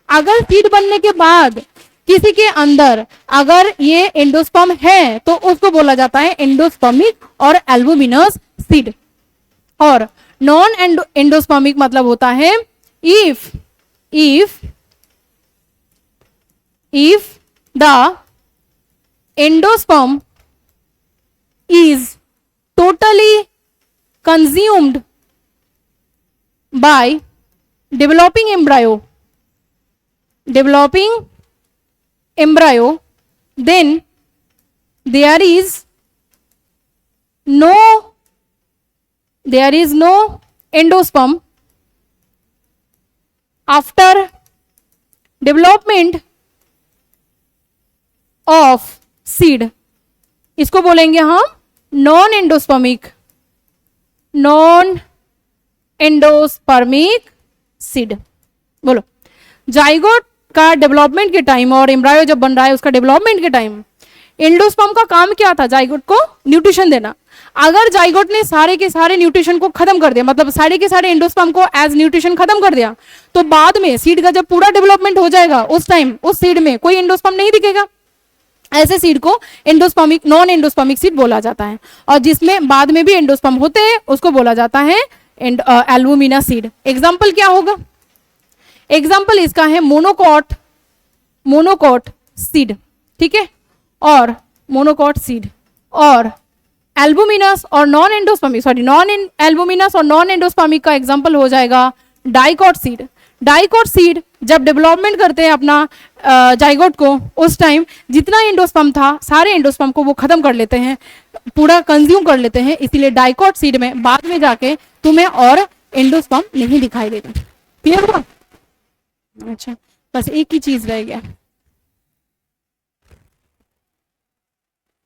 अगर सीड बनने के बाद किसी के अंदर अगर ये एंडोस्पर्म है तो उसको बोला जाता है एंडोस्पर्मिक और एल्बुमिनस सीड। और नॉन एंडोस्पर्मिक मतलब होता है if the endosperm is totally consumed by developing embryo, then there is no endosperm after development of seed। इसको बोलेंगे हम नॉन एंडोस्पर्मिक सीड। बोलो, जाइगोट का डेवलपमेंट के टाइम और एम्ब्रायो जब बन रहा है उसका डेवलपमेंट के टाइम एंडोस्पर्म का काम क्या था? जाइगोट को न्यूट्रिशन देना। अगर जाइगोट ने सारे के सारे न्यूट्रिशन को खत्म कर दिया, मतलब सारे के सारे एंडोस्पर्म को एज न्यूट्रिशन खत्म कर दिया, तो बाद में सीड का जब पूरा डेवलपमेंट हो जाएगा उस टाइम उस सीड में कोई एंडोस्पर्म नहीं दिखेगा। ऐसे सीड को एंडोस्पर्मिक, नॉन एंडोस्पर्मिक सीड बोला जाता है। और जिसमें बाद में भी एंडोस्पर्म होते हैं उसको बोला जाता है एल्बुमिना सीड। एग्जाम्पल क्या होगा? एग्जाम्पल इसका है मोनोकॉट सीड, ठीक है, और मोनोकॉट सीड। और एल्बुमिनस और नॉन एल्बुमिनस और नॉन एंडोस्पर्मिक का एग्जाम्पल हो जाएगा डाइकॉट सीड। डाइकॉट सीड जब डेवलपमेंट करते हैं अपना जाइगोट को, उस टाइम जितना एंडोस्पर्म था सारे एंडोस्पर्म को वो खत्म कर लेते हैं, पूरा कंज्यूम कर लेते हैं, इसीलिए डाइकॉट सीड में बाद में जाके तुम्हें और एंडोस्पर्म नहीं दिखाई देगा। क्लियर हुआ? अच्छा, बस एक ही चीज रह गया,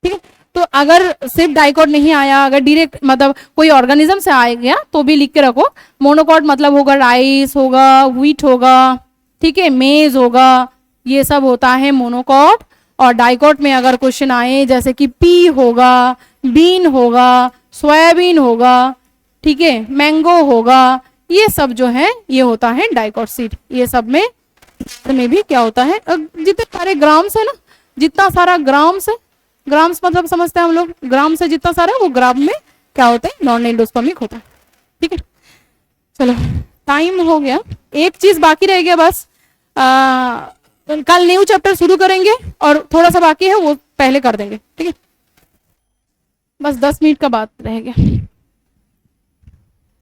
ठीक है। तो अगर सिर्फ डाइकॉट नहीं आया, अगर डायरेक्ट मतलब कोई ऑर्गेनिज्म से आ गया तो भी लिख के रखो। मोनोकॉट मतलब होगा राइस होगा, व्हीट होगा, ठीक है, मेज होगा, ये सब होता है मोनोकॉट। और डाइकॉट में अगर क्वेश्चन आए जैसे कि पी होगा, बीन होगा, सोयाबीन होगा, ठीक है, मैंगो होगा, ये सब जो है ये होता है डाइकॉट सीड। ये सब में भी क्या होता है, जितने सारे ग्राम्स है ना, जितना सारा ग्राम्स है ग्राम्स मतलब समझते हैं हम लोग, ग्राम से जितना सारा है वो ग्राम में क्या होता है, नॉन एंडोस्पर्मिक होता है। ठीक है, चलो टाइम हो गया, एक चीज बाकी रह गया बस, कल न्यू चैप्टर शुरू करेंगे और थोड़ा सा बाकी है वो पहले कर देंगे। ठीक है, बस 10 मिनट का बात रह गया।